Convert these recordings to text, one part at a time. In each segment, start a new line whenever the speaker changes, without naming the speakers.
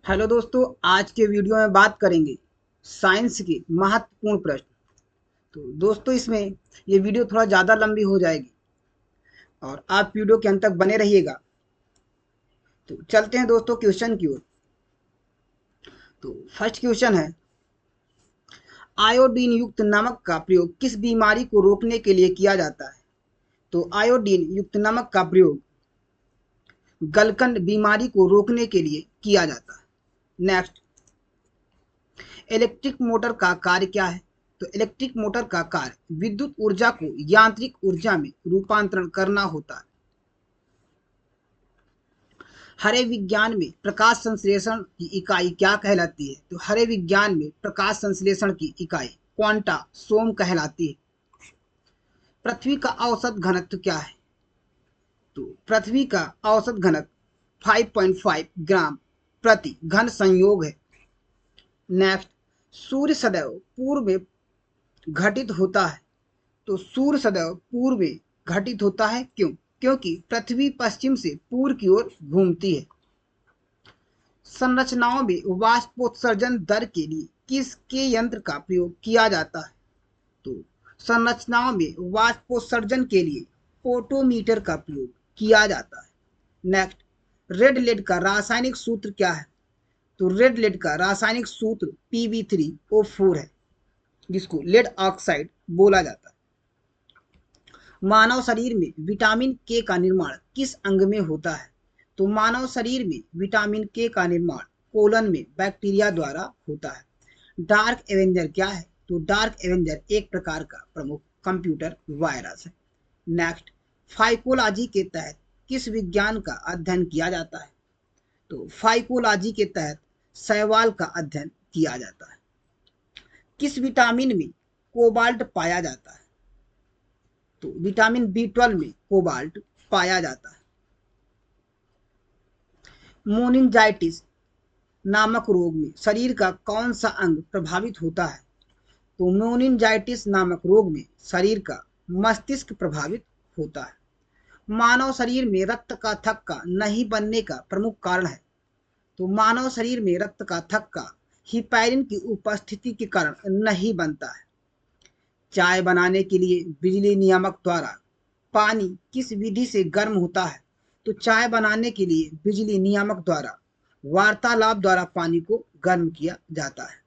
Hello दोस्तों, आज के वीडियो में बात करेंगे साइंस के महत्वपूर्ण प्रश्न। तो दोस्तों, इसमें ये वीडियो थोड़ा ज़्यादा लंबी हो जाएगी और आप वीडियो के अंत तक बने रहिएगा। तो चलते हैं दोस्तों क्वेश्चन की ओर। तो फर्स्ट क्वेश्चन है, आयोडीन युक्त नमक का प्रयोग किस बीमारी को रोकने के लिए किया जाता है? तो आयोडीन युक्त नमक का प्रयोग गलकंड बीमारी को रोकने के लिए किया जाता है। नेक्स्ट, इलेक्ट्रिक मोटर का कार्य क्या है? तो इलेक्ट्रिक मोटर का कार्य विद्युत ऊर्जा को यांत्रिक ऊर्जा में रूपांतरण करना होता है। हरे विज्ञान में प्रकाश संश्लेषण की इकाई क्या कहलाती है? तो हरे विज्ञान में प्रकाश संश्लेषण की इकाई क्वांटा सोम कहलाती है। पृथ्वी का औसत घनत्व क्या है? तो पृथ्वी का औसत घनत्व 5.5 ग्राम प्रति घन संयोग है। नेक्स्ट, सूर्य सदैव पूर्व में घटित होता है। तो सूर्य सदैव पूर्व में घटित होता है, क्यों? क्योंकि पृथ्वी पश्चिम से पूर्व की ओर घूमती है। संरचनाओं में वाष्पोत्सर्जन दर के लिए किसके यंत्र का प्रयोग किया जाता है? तो संरचनाओं में वाष्पोत्सर्जन के लिए पोटोमीटर का प्रयोग किया जाता है। नेक्स्ट, रेड लेड का रासायनिक सूत्र क्या है? तो रेड लेड का रासायनिक सूत्र Pb3O4 है, जिसको लेड ऑक्साइड बोला जाता है। मानव शरीर में विटामिन के का निर्माण किस अंग में होता है? तो मानव शरीर में विटामिन के का निर्माण कोलन में बैक्टीरिया द्वारा होता है। डार्क एवेंजर क्या है? तो डार्क एवेंजर एक प्रकार का प्रमुख कंप्यूटर वायरस है। नेक्स्ट, फाइकोलॉजी के तहत किस विज्ञान का अध्ययन किया जाता है? तो फाइकोलॉजी के तहत शैवाल का अध्ययन किया जाता है। किस विटामिन में कोबाल्ट पाया जाता है? तो विटामिन B12 में कोबाल्ट पाया जाता है। मोनिंजाइटिस नामक रोग में शरीर का कौन सा अंग प्रभावित होता है? तो मोनिंजाइटिस नामक रोग में शरीर का मस्तिष्क प्रभावित होता है। मानव शरीर में रक्त का थक्का नहीं बनने का प्रमुख कारण है? तो मानव शरीर में रक्त का थक्का हिपैरिन की उपस्थिति के कारण नहीं बनता है। चाय बनाने के लिए बिजली नियामक द्वारा पानी किस विधि से गर्म होता है? तो चाय बनाने के लिए बिजली नियामक द्वारा वार्तालाप द्वारा पानी को गर्म किया जाता है।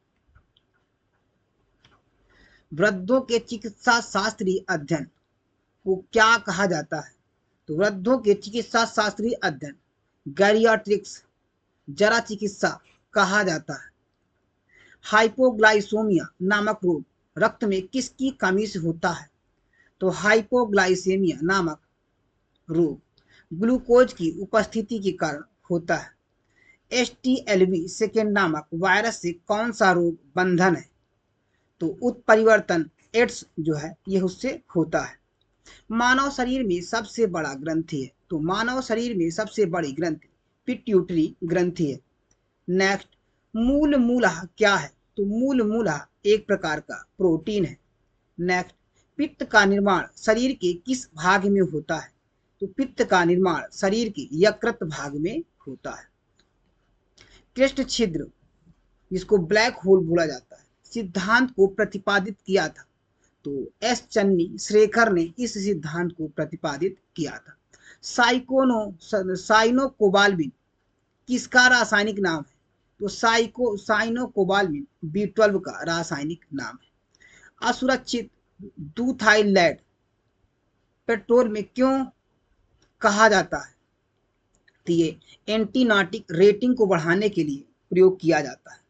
वृद्धों के चिकित्सा शास्त्रीय अध्ययन को क्या कहा जाता है? तो वृद्धों के चिकित्सा शास्त्रीय अध्ययन गैरियाट्रिक्स जरा चिकित्सा कहा जाता है। हाइपोग्लाइसोमिया नामक रोग रक्त में किसकी कमी से होता है? तो हाइपोग्लाइसेमिया नामक रोग ग्लूकोज की उपस्थिति के कारण होता है। HTLV सेकेंड नामक वायरस से कौन सा रोग बंधन है? तो उत्परिवर्तन एड्स जो है यह उससे होता है। मानव शरीर में सबसे बड़ा ग्रंथि है। तो मानव शरीर में सबसे बड़ी ग्रंथि पिट्यूटरी ग्रंथि है। नेक्स्ट, मूल मूलः क्या है? तो मूल मूलः एक प्रकार का प्रोटीन है। नेक्स्ट, पित्त का निर्माण शरीर के किस भाग में होता है? तो पित्त का निर्माण शरीर के यकृत भाग में होता है। कृष्ण छिद्र, जिसको ब्लैक होल बोला जाता है, सिद्धांत को प्रतिपादित किया था। तो एस चन्नी श्रेखर ने इस सिद्धांत को प्रतिपादित किया था। साइनोकोबाल्मिन किसका रासायनिक नाम है? तो साइनोकोबाल्मिन B12 का रासायनिक नाम है। असुरक्षित दूथाइलैंड पेट्रोल में क्यों कहा जाता है? तो ये एंटीनाटिक रेटिंग को बढ़ाने के लिए प्रयोग किया जाता है।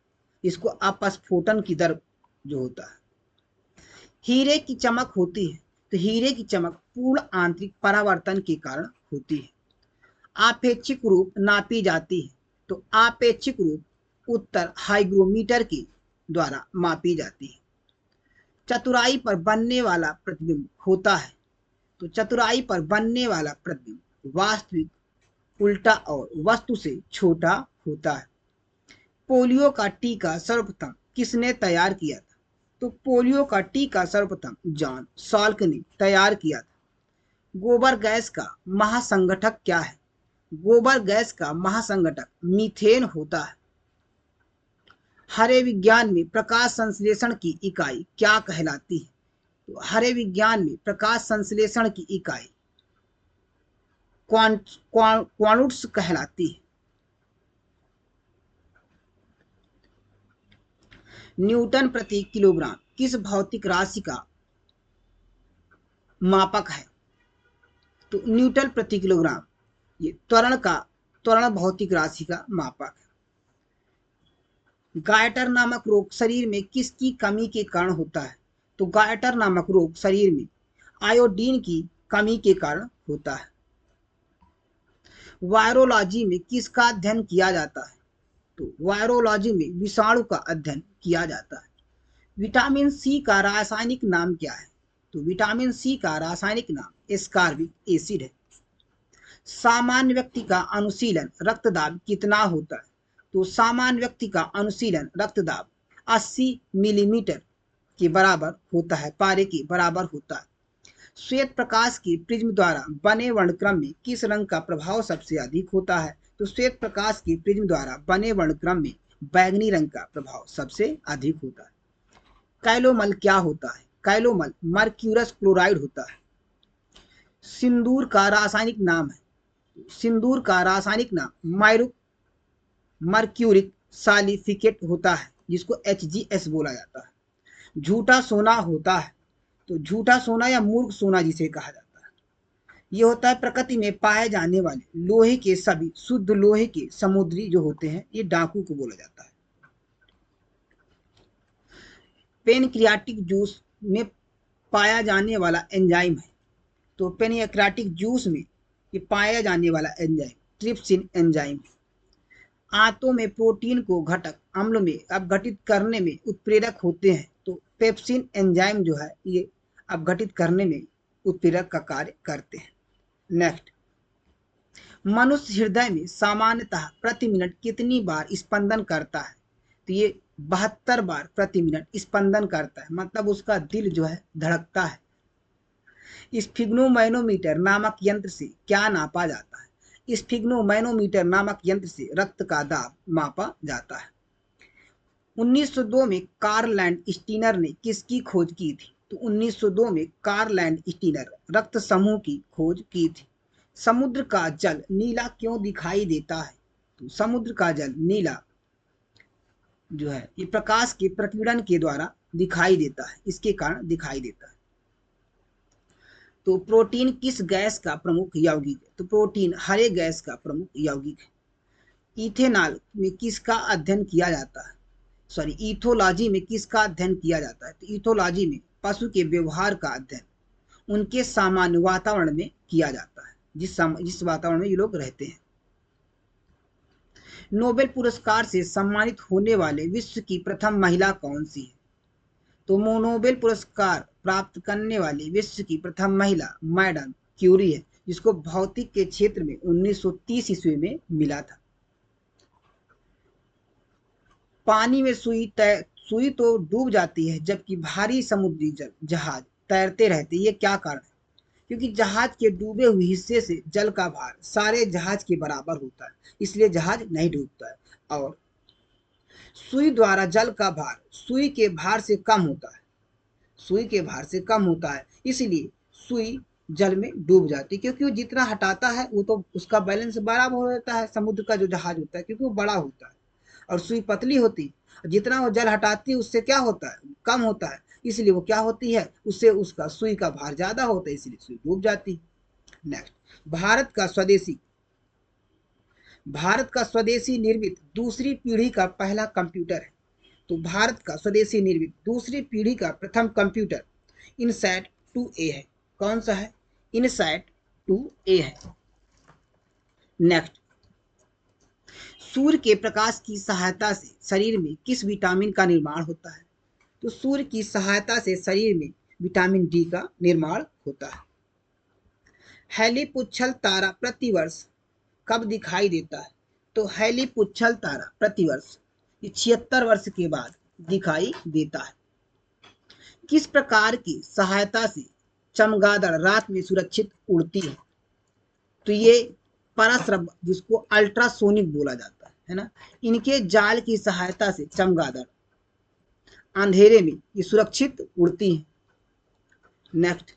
इसको अपस्फोटन की दर जो होता है। हीरे की चमक होती है। तो हीरे की चमक पूर्ण आंतरिक परावर्तन के कारण होती है। आपेक्षिक रूप नापी जाती है। तो आपेक्षिक रूप उत्तर हाइग्रोमीटर के द्वारा मापी जाती है। चतुराई पर बनने वाला प्रतिबिंब होता है। तो चतुराई पर बनने वाला प्रतिबिंब वास्तविक उल्टा और वस्तु से छोटा होता है। पोलियो का टीका सर्वप्रथम किसने तैयार किया था? तो पोलियो का टीका सर्वप्रथम जॉन साल्क ने तैयार किया था। गोबर गैस का महासंगठक क्या है? गोबर गैस का महासंगठक मीथेन होता है। हरे विज्ञान में प्रकाश संश्लेषण की इकाई क्या कहलाती है? तो हरे विज्ञान में प्रकाश संश्लेषण की इकाई क्वानुट्स कहलाती है। न्यूटन प्रति किलोग्राम किस भौतिक राशि का मापक है? तो न्यूटन प्रति किलोग्राम ये त्वरण भौतिक राशि का मापक है। गायटर नामक रोग शरीर में किसकी कमी के कारण होता है? तो गायटर नामक रोग शरीर में आयोडीन की कमी के कारण होता है। वायरोलॉजी में किसका अध्ययन किया जाता है? तो वायरोलॉजी में विषाणु का अध्ययन किया जाता है। विटामिन सी का रासायनिक नाम क्या है? तो विटामिन सी का रासायनिक नाम एस्कॉर्बिक एसिड है। सामान्य व्यक्ति का अनुशीलन रक्तदाब कितना होता है? तो सामान्य व्यक्ति का अनुशीलन रक्तदाब 80 मिलीमीटर के बराबर होता है, पारे के बराबर होता है। श्वेत प्रकाश के प्रिज्म द्वारा बने वर्णक्रम में किस रंग का प्रभाव सबसे अधिक होता है? तो श्वेत प्रकाश के प्रिज्म द्वारा बने वर्णक्रम में बैंगनी रंग का प्रभाव सबसे अधिक होता है। कैलोमल क्या होता है? कैलोमल मर्क्यूरस क्लोराइड होता है। सिंदूर का रासायनिक नाम है? सिंदूर का रासायनिक नाम मर्क्यूरिक सालिसिकेट होता है, जिसको HGS बोला जाता है। झूठा सोना होता है? तो झूठा सोना या मूर्ख सोना जिसे कहा जाता है, यह होता है प्रकृति में पाए जाने वाले लोहे के सभी शुद्ध लोहे के समुद्री जो होते हैं, ये डाकू को बोला जाता है। पेनक्रियाटिक जूस में पाया जाने वाला एंजाइम है? तो पेनक्रियाटिक जूस में ये पाया जाने वाला एंजाइम ट्रिप्सिन एंजाइम है। आंतों में प्रोटीन को घटक अम्ल में अपघटित करने में उत्प्रेरक होते हैं, तो पेप्सिन एंजाइम जो है ये अपघटित करने में उत्प्रेरक का कार्य करते हैं। नेक्स्ट, मनुष्य हृदय में सामान्यतः प्रति मिनट कितनी बार स्पंदन करता है? तो ये 72 बार प्रति मिनट स्पंदन करता है, मतलब उसका दिल जो है धड़कता है। स्फिग्नोमैनोमीटर नामक यंत्र से क्या नापा जाता है? स्फिग्नोमैनोमीटर नामक यंत्र से रक्त का दाब मापा जाता है। 1902 में कार्ल लैंड स्टीनर ने किसकी खोज की थी? तो 1902 में कार्ल लैंड स्टीनर रक्त समूह की खोज की थी। समुद्र का जल नीला क्यों दिखाई देता है? तो समुद्र का जल नीला जो है ये प्रकाश के प्रकीर्णन के द्वारा दिखाई देता है, इसके कारण दिखाई देता है। तो प्रोटीन किस गैस का प्रमुख यौगिक है? तो प्रोटीन हरे गैस का प्रमुख यौगिक है। इथेनॉल में किसका अध्ययन किया जाता है? इथोलॉजी में किसका अध्ययन किया जाता है? तो इथोलॉजी में पशु के व्यवहार का अध्ययन उनके सामान्य वातावरण में किया जाता है, जिस वातावरण में ये लोग रहते हैं। नोबेल पुरस्कार से सम्मानित होने वाले विश्व की प्रथम महिला कौन सी है? तो नोबेल पुरस्कार प्राप्त करने वाली विश्व की प्रथम महिला मैडम क्यूरी है, जिसको भौतिक के क्षेत्र में 1930 ईस्वी में मिला था। पानी में सुई तो डूब जाती है, जबकि भारी समुद्री जहाज तैरते रहते, ये क्या कारण है? क्योंकि जहाज के डूबे हुए हिस्से से जल का भार सारे जहाज के बराबर होता है, इसलिए जहाज नहीं डूबता है। और सुई द्वारा जल का भार सुई के भार से कम होता है, सुई के भार से कम होता है, इसलिए सुई जल में डूब जाती है। क्योंकि वो जितना हटाता है वो तो उसका बैलेंस बराबर हो जाता है समुद्र का जो जहाज होता है, क्योंकि वो बड़ा होता है और सुई पतली होती है। जितना वो जल हटाती है उससे क्या होता है, कम होता है, इसलिए वो क्या होती है, उससे उसका सुई का भार ज्यादा होता है, इसलिए सुई डूब जाती है। नेक्स्ट, भारत का स्वदेशी निर्मित दूसरी पीढ़ी का पहला कंप्यूटर है। तो भारत का स्वदेशी निर्मित दूसरी पीढ़ी का प्रथम कंप्यूटर इनसैट 2A है। कौन सा है? इनसैट 2A है। नेक्स्ट, सूर्य के प्रकाश की सहायता से शरीर में किस विटामिन का निर्माण होता है? तो सूर्य की सहायता से शरीर में विटामिन डी का निर्माण होता है। हेलीपुच्छल तारा प्रतिवर्ष कब दिखाई देता है? तो हेलीपुच्छल तारा प्रतिवर्ष 76 वर्ष के बाद दिखाई देता है। किस प्रकार की सहायता से चमगादड़ रात में सुरक्षित उड़ती है? तो ये पराश्रव्य, जिसको अल्ट्रासोनिक बोला जाता है, है ना। इनके जाल की सहायता से चमगादड़ अंधेरे में ये सुरक्षित उड़ती हैं। नेक्स्ट,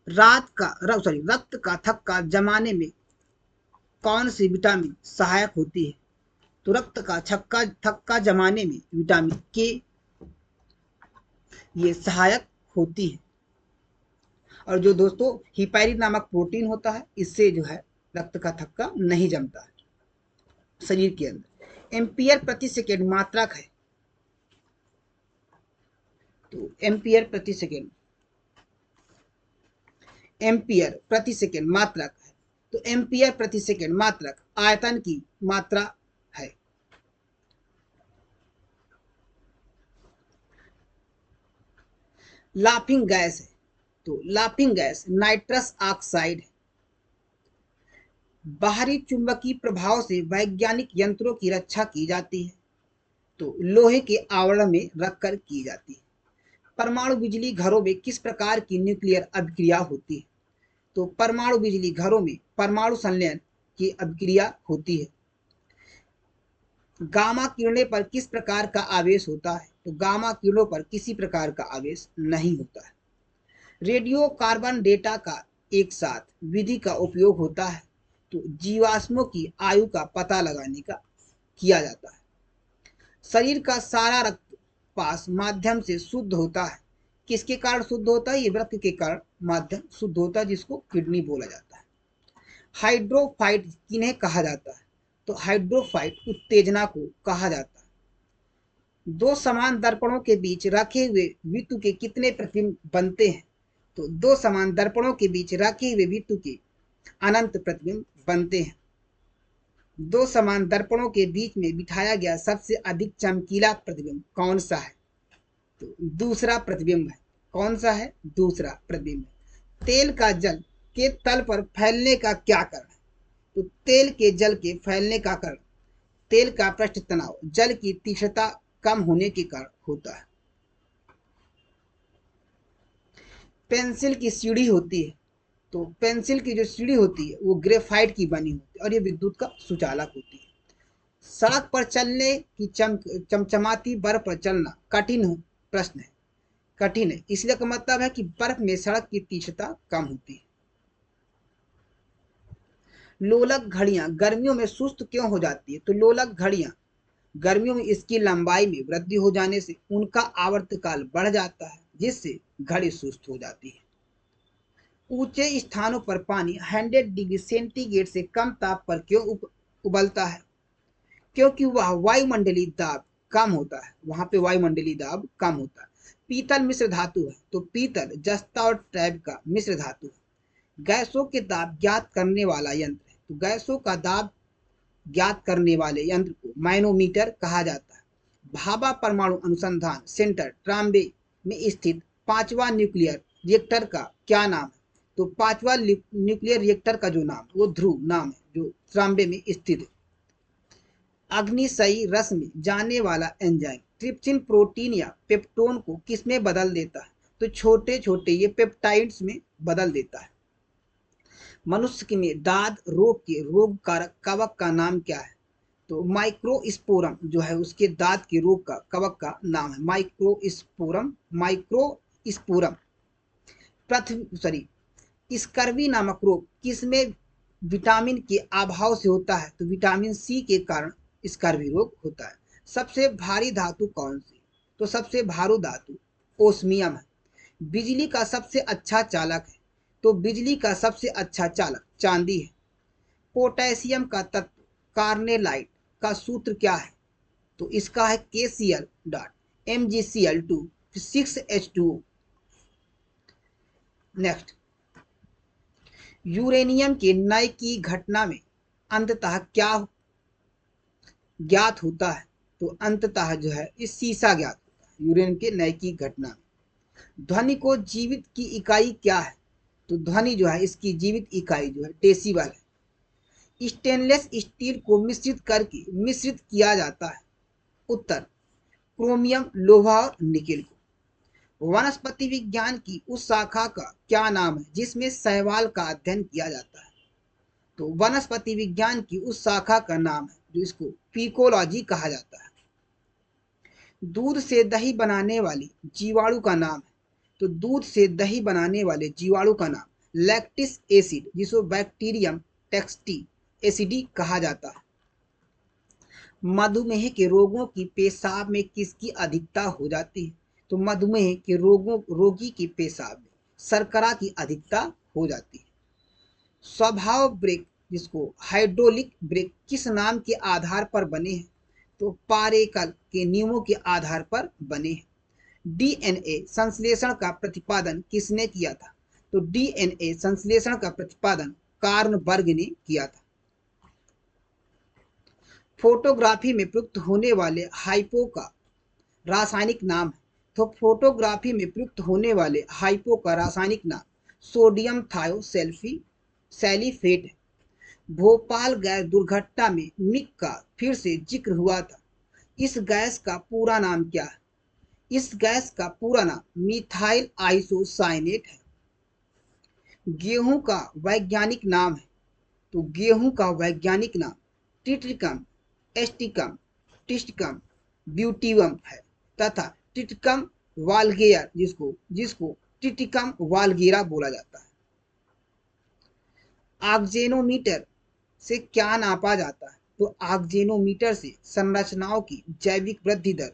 रक्त का थक्का जमाने में कौन सी विटामिन सहायक होती है? तो रक्त का थक्का जमाने में विटामिन के ये सहायक होती है। और जो दोस्तों हिपैरिन नामक प्रोटीन होता है, इससे जो है रक्त का थक्का नहीं जमता है शरीर के अंदर। एम्पियर प्रति सेकेंड मात्रक है, तो एम्पियर प्रति सेकेंड मात्रक है। तो एम्पियर प्रति सेकेंड मात्रक आयतन की मात्रा है। लाफिंग गैस है, तो लाफिंग गैस नाइट्रस ऑक्साइड है। बाहरी चुंबकीय प्रभाव से वैज्ञानिक यंत्रों की रक्षा की जाती है, तो लोहे के आवरण में रखकर की जाती है। परमाणु बिजली घरों में किस प्रकार की न्यूक्लियर अभिक्रिया होती है? तो परमाणु बिजली घरों में परमाणु संलयन की अभिक्रिया होती है। गामा किरणें पर किस प्रकार का आवेश होता है? तो गामा किरणों पर किसी प्रकार का आवेश नहीं होता है। रेडियो कार्बन डेटा का एक साथ विधि का उपयोग होता है, तो जीवाश्मों की आयु का पता लगाने का किया जाता है। शरीर का सारा रक्त पास माध्यम से शुद्ध होता है, किसके कारण शुद्ध होता है? ये वृक्क के कारण माध्यम शुद्ध होता है, जिसको किडनी बोला जाता है। हाइड्रोफाइट किन्हें कहा जाता है? तो हाइड्रोफाइट उत्तेजना को कहा जाता है। दो समान दर्पणों के बीच रखे हुए विद्युत के कितने प्रतिबिंब बनते हैं? तो दो समान दर्पणों के बीच रखे हुए विद्युत के अनंत प्रतिबिंब बनते हैं। दो समान दर्पणों के बीच में बिठाया गया सबसे अधिक चमकीला प्रतिबिंब कौन सा है? तो दूसरा प्रतिबिंब है। कौन सा है? दूसरा प्रतिबिंब है। तेल का जल के तल पर फैलने का क्या कारण है? तो तेल के जल के फैलने का कारण तेल का पृष्ठ तनाव जल की तीक्ष्णता कम होने के कारण होता है। पेंसिल की सीढ़ी होती है, तो पेंसिल की जो सीढ़ी होती है वो ग्रेफाइट की बनी होती है और ये विद्युत का सुचालक होती है। सड़क पर चलने की चमचमाती बर्फ पर चलना कठिन प्रश्न है, कठिन है इसलिए का मतलब है कि बर्फ में सड़क की तीक्ष्णता कम होती है। लोलक घड़ियां गर्मियों में सुस्त क्यों हो जाती है? तो लोलक घड़ियां गर्मियों में इसकी लंबाई में वृद्धि हो जाने से उनका आवर्तकाल बढ़ जाता है, जिससे घड़ी सुस्त हो जाती है। ऊंचे स्थानों पर पानी 100 डिग्री सेंटीग्रेड से कम ताप पर क्यों उबलता है? क्योंकि वह वायुमंडलीय दाब कम होता है, वहां पे वायुमंडलीय दाब कम होता है। पीतल मिश्र धातु है, तो पीतल जस्ता और ट्रैप का मिश्र धातु है। गैसों के दाब ज्ञात करने वाला यंत्र है, तो गैसों का दाब ज्ञात करने वाले यंत्र को मैनोमीटर कहा जाता है। भाभा परमाणु अनुसंधान सेंटर ट्राम्बे में स्थित पांचवा न्यूक्लियर रिएक्टर का क्या नाम है? तो पांचवा न्यूक्लियर रिएक्टर का जो नाम वो ध्रुव नाम है, जो ट्राम्बे में स्थित है। अग्निशयी रस में जाने वाला एंजाइम ट्रिप्सिन प्रोटीन या पेप्टोन को किसमें बदल देता है? तो छोटे छोटे ये पेप्टाइड्स में बदल देता है। मनुष्य में दाद रोग के रोग कारक कवक का नाम क्या है? तो माइक्रोस्पोरम जो है उसके दांत के रोग का कवक का नाम है माइक्रोस्पोरम। स्कर्वी नामक रोग किसमें विटामिन के अभाव से होता है? तो विटामिन सी के कारण स्कर्वी रोग होता है। सबसे भारी धातु कौन सी? तो सबसे भारी धातु ओस्मियम है। बिजली का सबसे अच्छा चालक है, तो बिजली का सबसे अच्छा चालक चांदी है। पोटेशियम का तत्व कार्नेलाइट का सूत्र क्या है? तो इसका है KCl.MgCl2 6H2O। नेक्स्ट, यूरेनियम के नय की घटना में अंततः क्या ज्ञात होता है? तो अंततः जो है इस सीसा ज्ञात होता है यूरेनियम के नय की घटना में। ध्वनि को जीवित की इकाई क्या है? तो ध्वनि जो है इसकी जीवित इकाई जो है डेसिबल है। स्टेनलेस स्टील को मिश्रित किया जाता है। उत्तर, क्रोमियम लोहा और निकेल को। वनस्पति विज्ञान की उस शाखा का क्या नाम है जिसमें शैवाल का अध्ययन किया जाता है? तो वनस्पति विज्ञान की उस शाखा का नाम है जो इसको पिकोलॉजी कहा जाता है। दूध से दही बनाने वाली जीवाणु का नाम है, तो दूध से दही बनाने वाले जीवाणु का नाम लैक्टिस एसिड, जिसको बैक्टीरियम टेक्सटी एसिडी कहा जाता है। मधुमेह के रोगों की पेशाब में किसकी अधिकता हो जाती है? तो मधुमेह के रोगी की पेशाब में शर्करा की अधिकता हो जाती है। स्वभाव ब्रेक, जिसको हाइड्रोलिक ब्रेक, किस नाम के आधार पर बने हैं? तो पारेकल के नियमों के आधार पर बने हैं। डीएनए संश्लेषण का प्रतिपादन किसने किया था? तो डीएनए संश्लेषण का प्रतिपादन कार्ल बर्ग ने किया था। फोटोग्राफी में प्रयुक्त होने वाले हाइपो का रासायनिक नाम है। तो फोटोग्राफी में प्रयुक्त होने वाले हाइपो का रासायनिक नाम सोडियम सैलिफेट है। भोपाल गैस दुर्घटना में मिग का फिर से जिक्र हुआ था। इस गैस का पूरा नाम क्या है? इस गैस का पूरा नाम मिथाइल आइसोसाइनेट है। गेहूं का वैज्ञानिक नाम है, तो गेहूं का वैज्ञानिक नाम टिट्रिकम एस्टिकम टिस्टिकम ब्यूटिवम है तथा टिटिकम वाल्गेयर, जिसको जिसको टिटिकम वाल्गेरा बोला जाता है। ऑक्जेनोमीटर से क्या नापा जाता है? तो ऑक्जेनोमीटर से संरचनाओं की जैविक वृद्धि दर,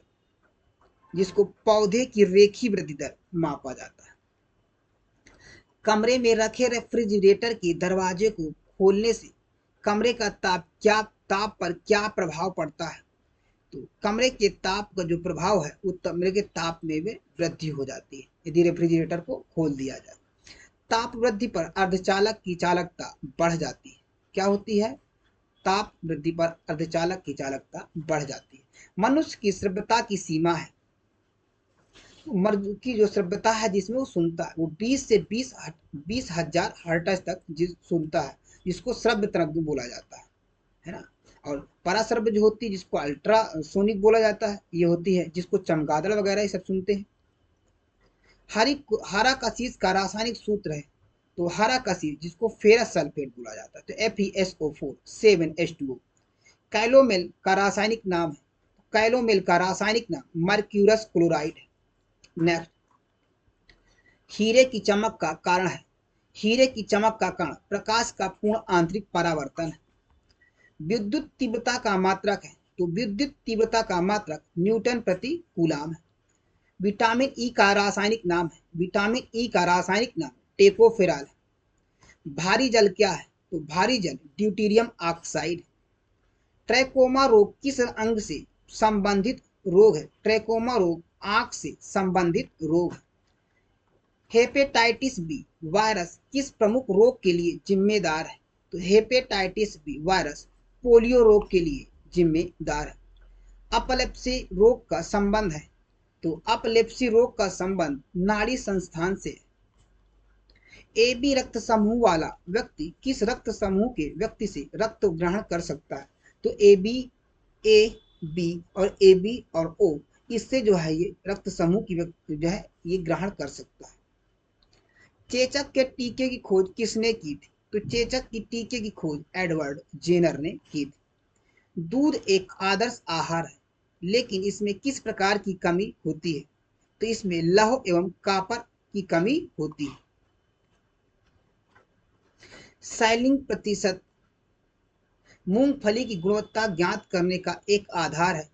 जिसको पौधे की रेखीय वृद्धि दर मापा जाता है। कमरे में रखे रेफ्रिजरेटर के दरवाजे को खोलने से कमरे का ताप पर क्या प्रभाव पड़ता है? तो कमरे के ताप का जो प्रभाव है वो कमरे के ताप में वृद्धि हो जाती है यदि रेफ्रिजरेटर को खोल दिया जाए। ताप वृद्धि पर अर्धचालक की चालकता बढ़ जाती है। क्या होती है? ताप वृद्धि पर अर्धचालक की चालकता बढ़ जाती है। मनुष्य की श्रव्यता की सीमा है, मर्द की जो श्रव्यता है जिसमें वो सुनता है, वो 20 से 20 हजार हर्ट्ज तक सुनता है, जिसको श्रव्य तरंग बोला जाता है ना। और पराश्रव्य जो होती है जिसको अल्ट्रासोनिक बोला जाता है, ये होती है जिसको चमगादड़ वगैरह ये सब सुनते हैं। हरा कशीस का रासायनिक सूत्र है, तो हरा कशीस जिसको फेरस सल्फेट बोला जाता है, तो FeSO4 7H2O। कैलोमेल का रासायनिक नाम है, कैलोमेल का रासायनिक नाम मर्क्यूरस क्लोराइड है। नेक्स्ट, हीरे की चमक का कारण है। हीरे की चमक का कारण प्रकाश का पूर्ण आंतरिक परावर्तन है। विद्युत तीव्रता का मात्रक है, तो विद्युत तीव्रता का मात्रक न्यूटन प्रति कूलाम है। विटामिन ई का रासायनिक नाम है, विटामिन ई का रासायनिक नाम टेकोफेराल है। भारी जल क्या है? तो भारी जल ड्यूटीरियम ऑक्साइड। ट्रैकोमा रोग किस अंग से संबंधित रोग है? ट्रैकोमा रोग आंख से संबंधित रोग है। हेपेटाइटिस बी वायरस किस प्रमुख रोग के लिए जिम्मेदार है? तो हेपेटाइटिस बी वायरस पोलियो रोग के लिए जिम्मेदार है। अपलेप्सी रोग का संबंध है, तो अपलेप्सी रोग का संबंध नाड़ी संस्थान से। AB रक्त समूह वाला व्यक्ति किस रक्त समूह के व्यक्ति से रक्त ग्रहण कर सकता है? तो AB और AB और O, इससे जो है ये रक्त समूह की व्यक्ति जो है ये ग्रहण कर सकता है। चेचक के टीके की खोज किसने की थी? तो चेचक की टीके की खोज एडवर्ड जेनर ने की थी। दूध एक आदर्श आहार है, लेकिन इसमें किस प्रकार की कमी होती है? तो इसमें लौह एवं कॉपर की कमी होती है। सैलिंग प्रतिशत मूंगफली की गुणवत्ता ज्ञात करने का एक आधार है।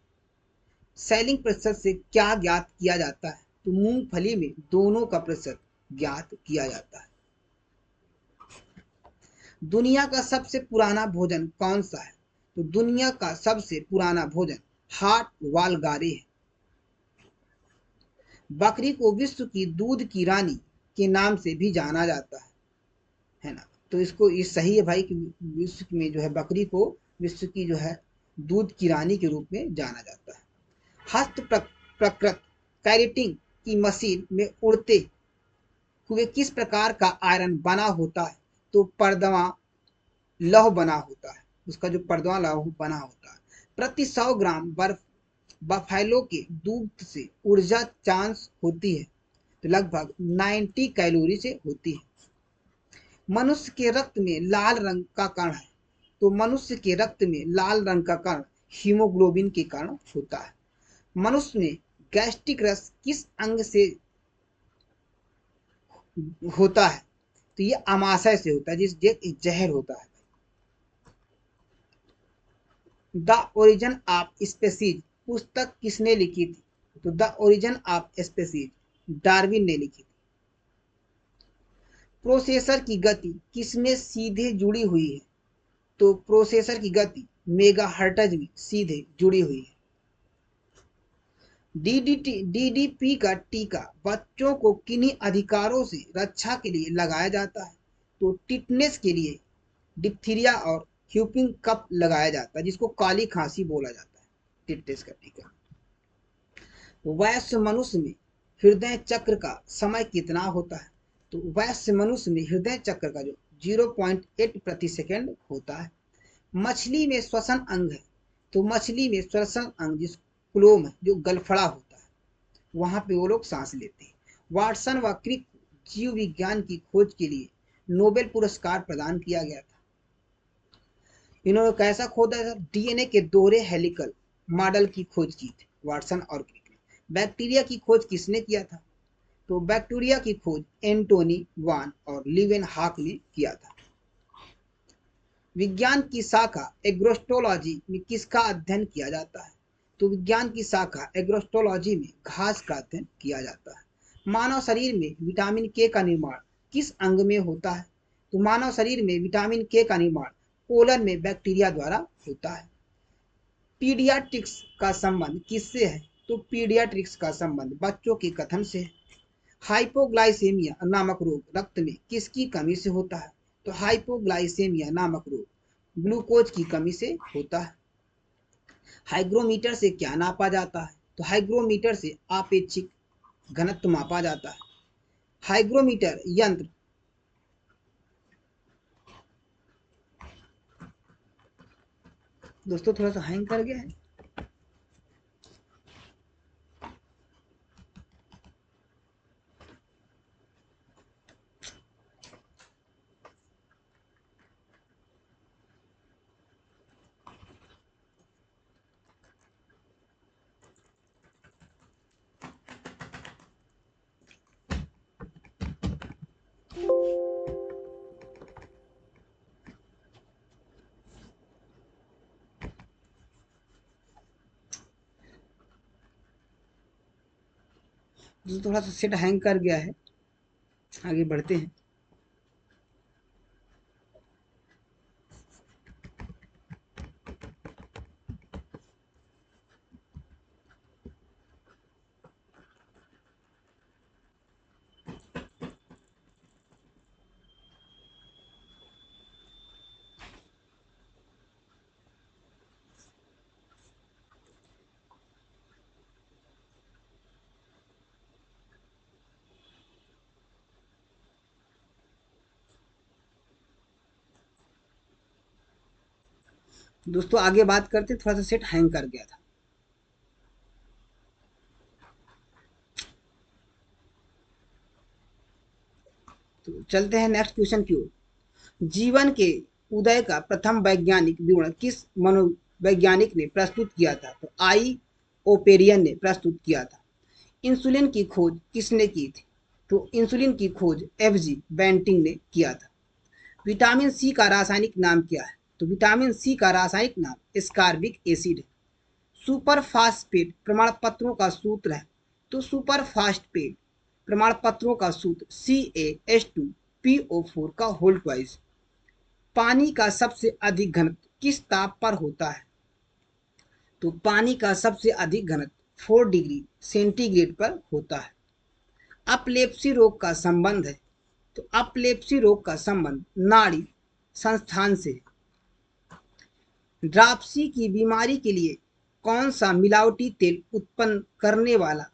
सैलिंग प्रतिशत से क्या ज्ञात किया जाता है? तो मूंगफली में दोनों का प्रतिशत ज्ञात किया जाता है। दुनिया का सबसे पुराना भोजन कौन सा है? तो दुनिया का सबसे पुराना भोजन हाट वालगारे है। बकरी को विश्व की दूध की रानी के नाम से भी जाना जाता है ना। तो इसको ये सही है भाई कि विश्व में जो है बकरी को विश्व की जो है दूध की रानी के रूप में जाना जाता है। हस्त प्रकृत कैरेटिंग की मशीन में उड़ते हुए किस प्रकार का आयरन बना होता है? तो पर्दवा लौह बना होता है, उसका जो पर्दवा लौह बना होता है। प्रति 100 ग्राम बर्फ बफेलो के दूध से ऊर्जा चांस होती है, तो लगभग 90 कैलोरी से होती है। मनुष्य के रक्त में लाल रंग का कण है, तो मनुष्य के रक्त में लाल रंग का कण हीमोग्लोबिन के कारण होता है। मनुष्य में गैस्ट्रिक रस किस अंग से होता है? तो ये अमाशय से होता है, जिस जहर होता है। द ओरिजिन ऑफ स्पीसीज पुस्तक किसने लिखी थी? तो the origin of species Darwin ने लिखी थी। प्रोसेसर की गति किसमें सीधे जुड़ी हुई है? तो प्रोसेसर की गति मेगाहर्ट्ज में सीधे जुड़ी हुई है। डीडीपी का टीका बच्चों को किन्हीं अधिकारों से रक्षा के लिए लगाया जाता है? तो टिटनेस के लिए, डिप्थीरिया और ह्यूपिंग कफ लगाया जाता है, जिसको काली खांसी बोला जाता है, टिटनेस का टीका। वयस्क मनुष्य में हृदय चक्र का समय कितना होता है? तो वयस्क मनुष्य में हृदय चक्र का जो 0.8 प्रति सेकेंड होता है। मछली में श्वसन अंग है, तो मछली में श्वसन अंग जिस क्लोम है, जो गलफड़ा होता है, वहां पे वो लोग सांस लेते हैं। वाटसन व क्रिक जीव विज्ञान की खोज के लिए नोबेल पुरस्कार प्रदान किया गया था। इन्होंने कैसा खोदा था? डीएनए के दोहरे हेलिकल मॉडल की खोज की थी वाटसन और क्रिक ने। बैक्टीरिया की खोज किसने किया था? तो बैक्टीरिया की खोज एंटोनी वान और लिवेन हाक ने किया था। विज्ञान की शाखा एग्रोस्टोलॉजी में किसका अध्ययन किया जाता है? तो विज्ञान की शाखा एग्रोस्टोलॉजी में घास का अध्ययन किया जाता है। मानव शरीर में विटामिन के का निर्माण किस अंग में होता है? तो मानव शरीर में विटामिन के का निर्माण कोलन में बैक्टीरिया द्वारा होता है। पीडियाट्रिक्स का संबंध किससे है? तो पीडियाट्रिक्स का संबंध बच्चों के कथन से है। हाइपोग्लाइसेमिया नामक रोग रक्त में किसकी कमी से होता है? तो हाइपोग्लाइसेमिया नामक रोग ग्लूकोज की कमी से होता है। हाइग्रोमीटर से क्या नापा जाता है? तो हाइग्रोमीटर से आपेक्षिक घनत्व मापा जाता है। हाइग्रोमीटर यंत्र दोस्तों थोड़ा सा हैंग कर गया है। दोस्तों थोड़ा सा सेट हैंग कर गया है, आगे बढ़ते हैं। दोस्तों आगे बात करते, थोड़ा सा सेट हैंग कर गया था। तो चलते हैं नेक्स्ट क्वेश्चन की ओर। जीवन के उदय का प्रथम वैज्ञानिक विवरण किस मनोवैज्ञानिक ने प्रस्तुत किया था? तो आई ओपेरियन ने प्रस्तुत किया था। इंसुलिन की खोज किसने की थी? तो इंसुलिन की खोज एफजी बेंटिंग ने किया था। विटामिन सी का रासायनिक नाम क्या है? तो विटामिन सी का रासायनिक नाम स्कारबिक एसिड है। सुपर फास्फेट प्रमाण पत्रों का सूत्र है। तो सुपर फास्फेट प्रमाण पत्रों का सूत्र CaH2PO4 का होल ट्वाइस। पानी का सबसे अधिक घनत्व किस ताप पर होता है? तो पानी का सबसे अधिक घनत्व 4 डिग्री सेंटीग्रेड पर होता है। अपलेप्सी रोग का संबंध है। तो अपलेप्सी रोग का संबंध नाड़ी संस्थान से। ड्रापसी की बीमारी के लिए कौन सा मिलावटी तेल उत्पन्न करने वाला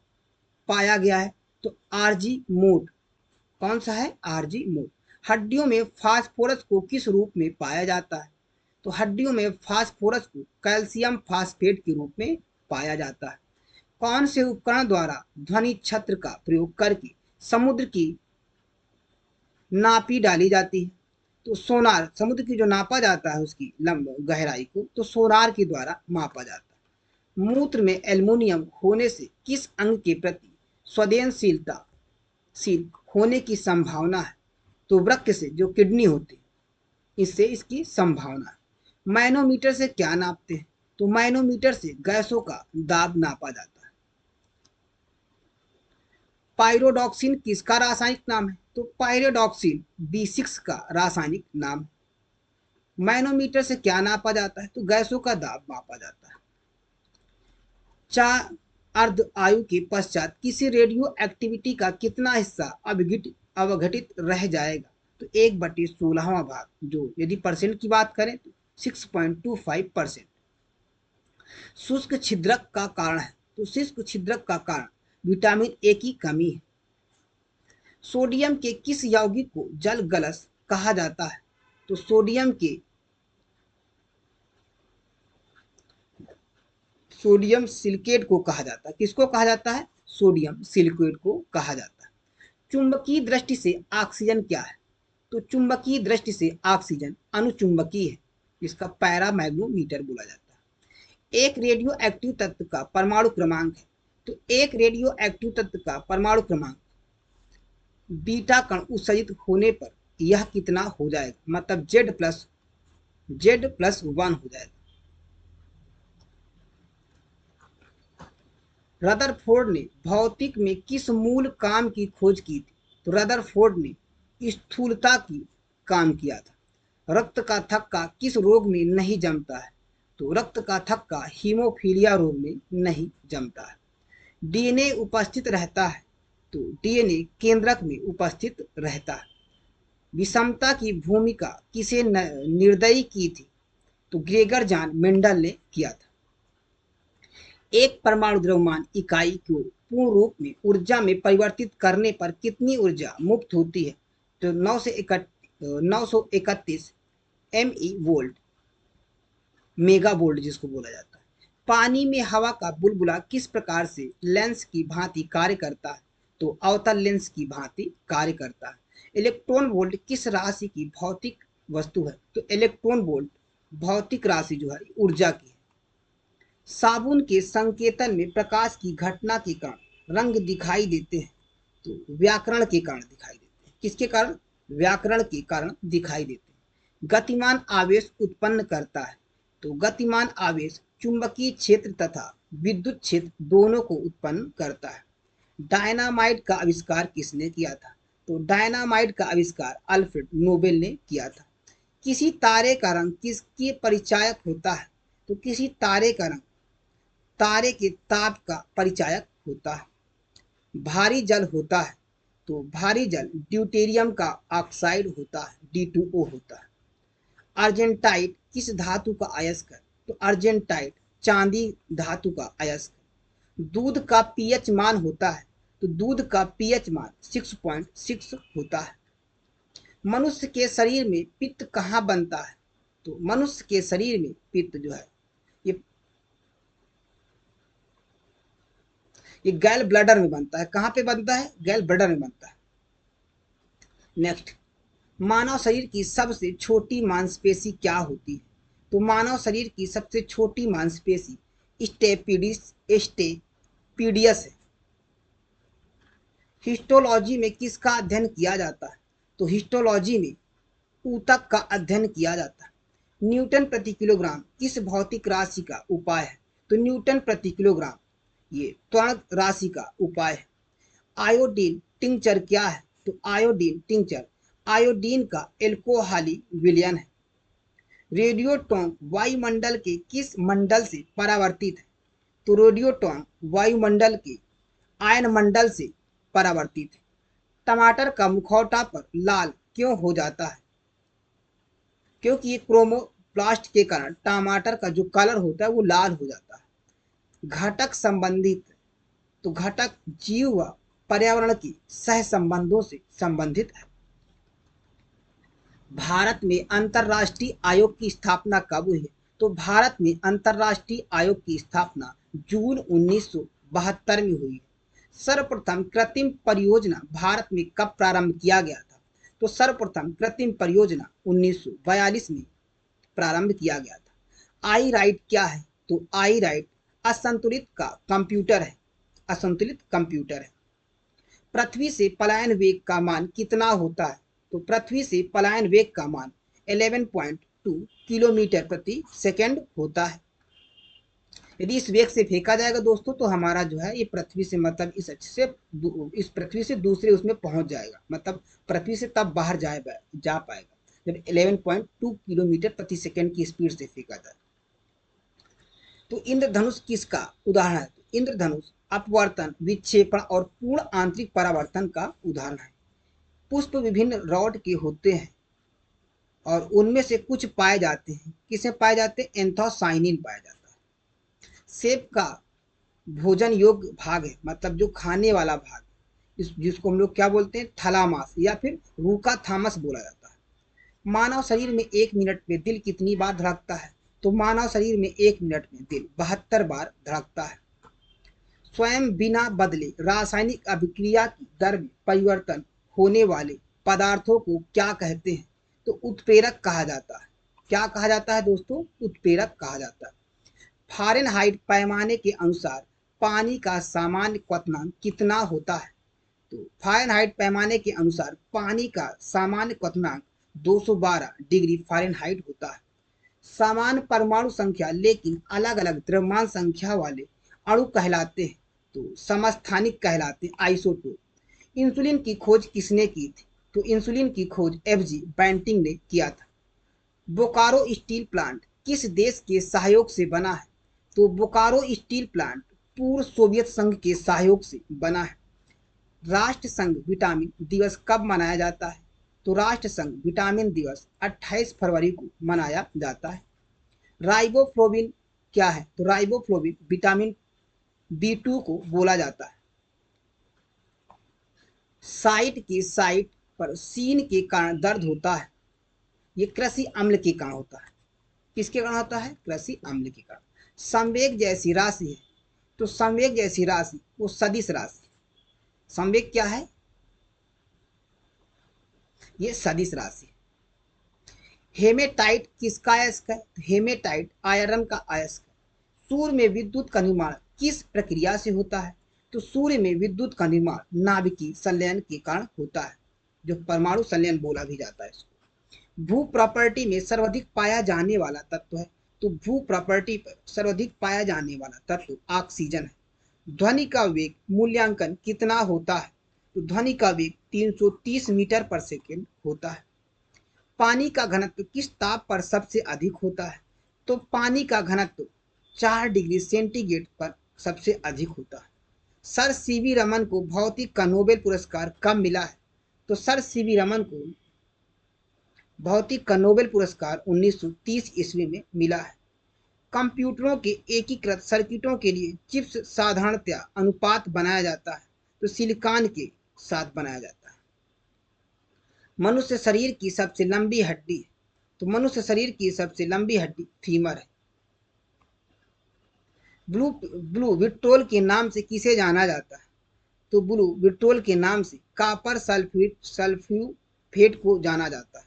पाया गया है? तो आरजी मोड। कौन सा है? RG mode. हड्डियों में फास्फोरस को किस रूप में पाया जाता है? तो हड्डियों में फास्फोरस को कैल्शियम फास्फेट के रूप में पाया जाता है। कौन से उपकरण द्वारा ध्वनि छत्र का प्रयोग करके समुद्र की नापी डाली जाती है? तो सोनार, समुद्र की जो नापा जाता है उसकी लंब गहराई को, तो सोनार के द्वारा मापा जाता है। मूत्र में एल्युमिनियम होने से किस अंग के प्रति संवेदनशीलता शील होने की संभावना है? तो वृक्क से, जो किडनी होती है, इससे इसकी संभावना है। मैनोमीटर से क्या नापते हैं? तो मैनोमीटर से गैसों का दाब नापा जाता है। पायरोडॉक्सिन किसका रासायनिक नाम है? तो पायरोडॉक्सिन B6 का रासायनिक नाम। मैनोमीटर से क्या नापा जाता है? तो गैसों का दाब मापा जाता है। चार अर्ध आयु के पश्चात किसी रेडियो एक्टिविटी का कितना हिस्सा अवघटित रह जाएगा? तो 1/16वां भाग, जो यदि परसेंट की बात करें तो 6.25%। शुष्क छिद्रक का कारण है? तो शुष्क छिद्रक का कारण विटामिन ए की कमी है। सोडियम के किस यौगिक को जल गलस कहा जाता है? तो सोडियम सिलिकेट को कहा जाता है। किसको कहा जाता है? सोडियम सिलिकेट को कहा जाता है। चुंबकीय दृष्टि से ऑक्सीजन क्या है? तो चुंबकीय दृष्टि से ऑक्सीजन अनुचुंबकीय है, इसका पैरामैग्नेटोमीटर बोला जाता है। एक रेडियो एक्टिव तत्व का परमाणु क्रमांक है? तो एक रेडियो एक्टिव तत्व का परमाणु क्रमांक बीटा कण उत्सर्जित होने पर यह कितना हो जाएगा? मतलब Z+1 हो जाएगा। रदरफोर्ड ने भौतिक में किस मूल काम की खोज की थी? तो रदरफोर्ड ने स्थूलता की काम किया था। रक्त का थक्का किस रोग में नहीं जमता है? तो रक्त का थक्का हीमोफीलिया रोग में नहीं जमता है। डीएनए उपस्थित रहता है? तो डीएनए केंद्रक में उपस्थित रहता है। विषमता की भूमिका किसे निर्दयी की थी? तो ग्रेगर जॉन मेंडल ने किया था। एक परमाणु द्रव्यमान इकाई को पूर्ण रूप में ऊर्जा में परिवर्तित करने पर कितनी ऊर्जा मुक्त होती है? तो 931 ME वोल्ट, मेगा वोल्ट जिसको बोला जाता है। पानी में हवा का बुलबुला किस प्रकार से लेंस की भांति कार्य करता है? तो अवतल लेंस की भांति कार्य करता है। इलेक्ट्रॉन वोल्ट किस राशि की भौतिक वस्तु है? तो इलेक्ट्रॉन वोल्ट भौतिक राशि जो है ऊर्जा की है। साबुन के संकेतन में प्रकाश की घटना के कारण रंग दिखाई देते हैं? तो व्याकरण के कारण दिखाई देते हैं। किसके कारण? व्याकरण के कारण दिखाई देते हैं। गतिमान आवेश उत्पन्न करता है? तो गतिमान आवेश चुंबकीय क्षेत्र तथा विद्युत क्षेत्र दोनों को उत्पन्न करता है। डायनामाइट का आविष्कार किसने किया था? तो डायनामाइट का आविष्कार अल्फ्रेड नोबेल ने किया था। किसी तारे का रंग किसके परिचायक होता है? तो किसी तारे का रंग तारे के ताप का परिचायक होता है। भारी जल होता है? तो भारी जल ड्यूटेरियम का ऑक्साइड होता है, D2O होता है। अर्जेंटाइट किस धातु का अयस्क है? तो अर्जेंटाइट चांदी धातु का अयस्क है। दूध का पीएच मान होता है? तो दूध का पीएच मान 6.6 होता है। मनुष्य के शरीर में पित्त कहाँ बनता है? तो मनुष्य के शरीर में पित्त जो है ये गैल ब्लैडर में बनता है। कहाँ पे बनता है? गैल ब्लैडर में बनता है। नेक्स्ट, मानव शरीर की सबसे छोटी मांसपेशी क्या होती है? तो मानव शरीर की सबसे छोटी मांसपेशी स्टेपीडियस है। हिस्टोलॉजी में किसका अध्ययन किया जाता है? तो हिस्टोलॉजी में ऊतक का अध्ययन किया जाता है। न्यूटन प्रति किलोग्राम किस भौतिक राशि का उपाय है? तो न्यूटन प्रति किलोग्राम ये त्वरण राशि का उपाय है। आयोडीन टिंचर क्या है? तो आयोडीन टिंचर आयोडीन का एल्कोहली विलयन है। रेडियोटॉन्ग वायुमंडल के किस मंडल से परावर्तित है? तो रेडियोटॉन्ग वायुमंडल के आयन मंडल से परावर्तित है। टमाटर का मुखौटा पर लाल क्यों हो जाता है? क्योंकि ये क्रोमोप्लास्ट के कारण टमाटर का जो कलर होता है वो लाल हो जाता है। घटक संबंधित, तो घटक जीव व पर्यावरण की सह संबंधों से संबंधित है। भारत में अंतर्राष्ट्रीय आयोग की स्थापना कब हुई है? तो भारत में अंतर्राष्ट्रीय आयोग की स्थापना जून 1972 में हुई है। सर्वप्रथम कृत्रिम परियोजना भारत में कब प्रारंभ किया गया था? तो सर्वप्रथम कृत्रिम परियोजना 1942 में प्रारंभ किया गया था। आई राइट क्या है? तो आई राइट असंतुलित का कंप्यूटर है, असंतुलित कंप्यूटर है। पृथ्वी से पलायन वेग का मान कितना होता है? तो पृथ्वी से पलायन वेग का मान 11.2 किलोमीटर प्रति सेकंड होता है। यदि इस वेग से फेंका जाएगा दोस्तों तो हमारा जो है ये पृथ्वी से मतलब इस पृथ्वी से दूसरे उसमें पहुंच जाएगा, मतलब पृथ्वी से तब बाहर जा पाएगा जब 11.2 किलोमीटर प्रति सेकंड की स्पीड से फेंका जाए। तो इंद्रधनुष किसका उदाहरण है? तो इंद्रधनुष अपवर्तन, विक्षेपण और पूर्ण आंतरिक परावर्तन का उदाहरण है। पुष्प विभिन्न रॉड के होते हैं और उनमें से कुछ पाए जाते हैं। किसे पाए जाते हैं? एंथोसाइनिन पाया जाता है। सेब का भोजन योग्य भाग है, मतलब जो खाने वाला भाग, जिसको हम लोग क्या बोलते हैं? थैलामस या फिर रूका थामस बोला जाता है। मानव शरीर में 1 मिनट में दिल कितनी बार धड़कता है? तो मानव शरीर में 1 मिनट में दिल 72 बार धड़कता है। स्वयं बिना बदले रासायनिक अभिक्रिया की दर में परिवर्तन होने वाले पदार्थों को क्या कहते हैं? तो उत्प्रेरक कहा जाता है। क्या कहा जाता है दोस्तों? उत्प्रेरक कहा जाता है। फ़ारेनहाइट पैमाने के अनुसार पानी का सामान्य क्वथनांक कितना होता है? तो फ़ारेनहाइट पैमाने के अनुसार पानी का सामान्य क्वथनांक 212 डिग्री फ़ारेनहाइट होता है। समान परमाणु संख्या लेकिन अलग अलग द्रव्यमान संख्या वाले अणु कहलाते हैं, तो समस्थानिक कहलाते हैं, आइसोटोप। इंसुलिन की खोज किसने की थी? तो इंसुलिन की खोज एफजी बैंटिंग ने किया था। बोकारो स्टील प्लांट किस देश के सहयोग से बना है? तो बोकारो स्टील प्लांट पूर्व सोवियत संघ के सहयोग से बना है। राष्ट्र संघ विटामिन दिवस कब मनाया जाता है? तो राष्ट्र संघ विटामिन दिवस 28 फरवरी को मनाया जाता है। राइबोफ्लोविन क्या है? तो राइबोफ्लोविन विटामिन B2 को बोला जाता है। साइट पर सीन के कारण दर्द होता है, ये कृषि अम्ल के कारण होता है। किसके कारण होता है? कृषि अम्ल के कारण। संवेग जैसी राशि है, तो संवेग जैसी राशि वो सदिश राशि। संवेग क्या है? ये सदिश राशि। हेमेटाइट किसका अयस्क है? हेमेटाइट आयरन का अयस्क है। सूर्य में विद्युत का निर्माण किस प्रक्रिया से होता है? तो सूर्य में विद्युत का निर्माण नाभिकीय संलयन के कारण होता है, जो परमाणु संलयन बोला भी जाता है इसको। भू प्रॉपर्टी में सर्वाधिक पाया जाने वाला तत्व है, तो भू प्रॉपर्टी पर सर्वाधिक पाया जाने वाला तत्व ऑक्सीजन है। ध्वनि का वेग मूल्यांकन कितना होता है? तो ध्वनि का वेग 330 मीटर पर सेकेंड होता है। पानी का घनत्व किस ताप पर सबसे अधिक होता है? तो पानी का घनत्व 4 डिग्री सेंटीग्रेड पर सबसे अधिक होता है। सर सीवी रमन को भौतिक का नोबेल पुरस्कार कब मिला है? तो सर सीवी रमन को भौतिक का नोबेल पुरस्कार 1930 ईस्वी में मिला है। कंप्यूटरों के एकीकृत सर्किटों के लिए चिप्स साधारणतया अनुपात बनाया जाता है, तो सिलिकॉन के साथ बनाया जाता है। मनुष्य शरीर की सबसे लंबी हड्डी है, तो मनुष्य शरीर की सबसे लंबी हड्डी फीमर है। ब्लू विट्रोल के नाम से किसे जाना जाता है? तो ब्लू विट्रोल के नाम से कॉपर सल्फ्यूफेट को जाना जाता है।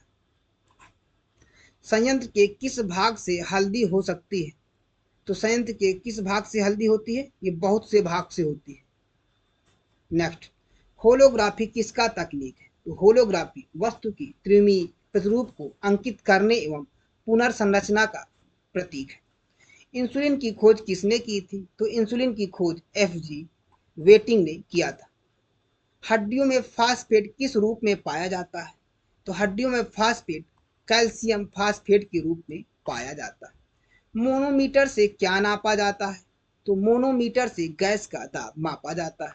संयंत्र के किस भाग से हल्दी हो सकती है? तो संयंत्र के किस भाग से हल्दी होती है? ये बहुत से भाग से होती है। नेक्स्ट, होलोग्राफी किसका तकनीक है? तो होलोग्राफी वस्तु की त्रिमीय प्रतिरूप को अंकित करने एवं पुनर्संरचना का प्रतीक है। इंसुलिन की खोज किसने की थी? तो इंसुलिन की खोज एफजी वेटिंग ने किया था। हड्डियों में फास्फेट किस रूप में पाया जाता है? तो हड्डियों में फास्फेट कैल्शियम फास्फेट के रूप में पाया जाता है। मोनोमीटर से क्या नापा जाता है? तो मोनोमीटर से गैस का दाब मापा जाता है।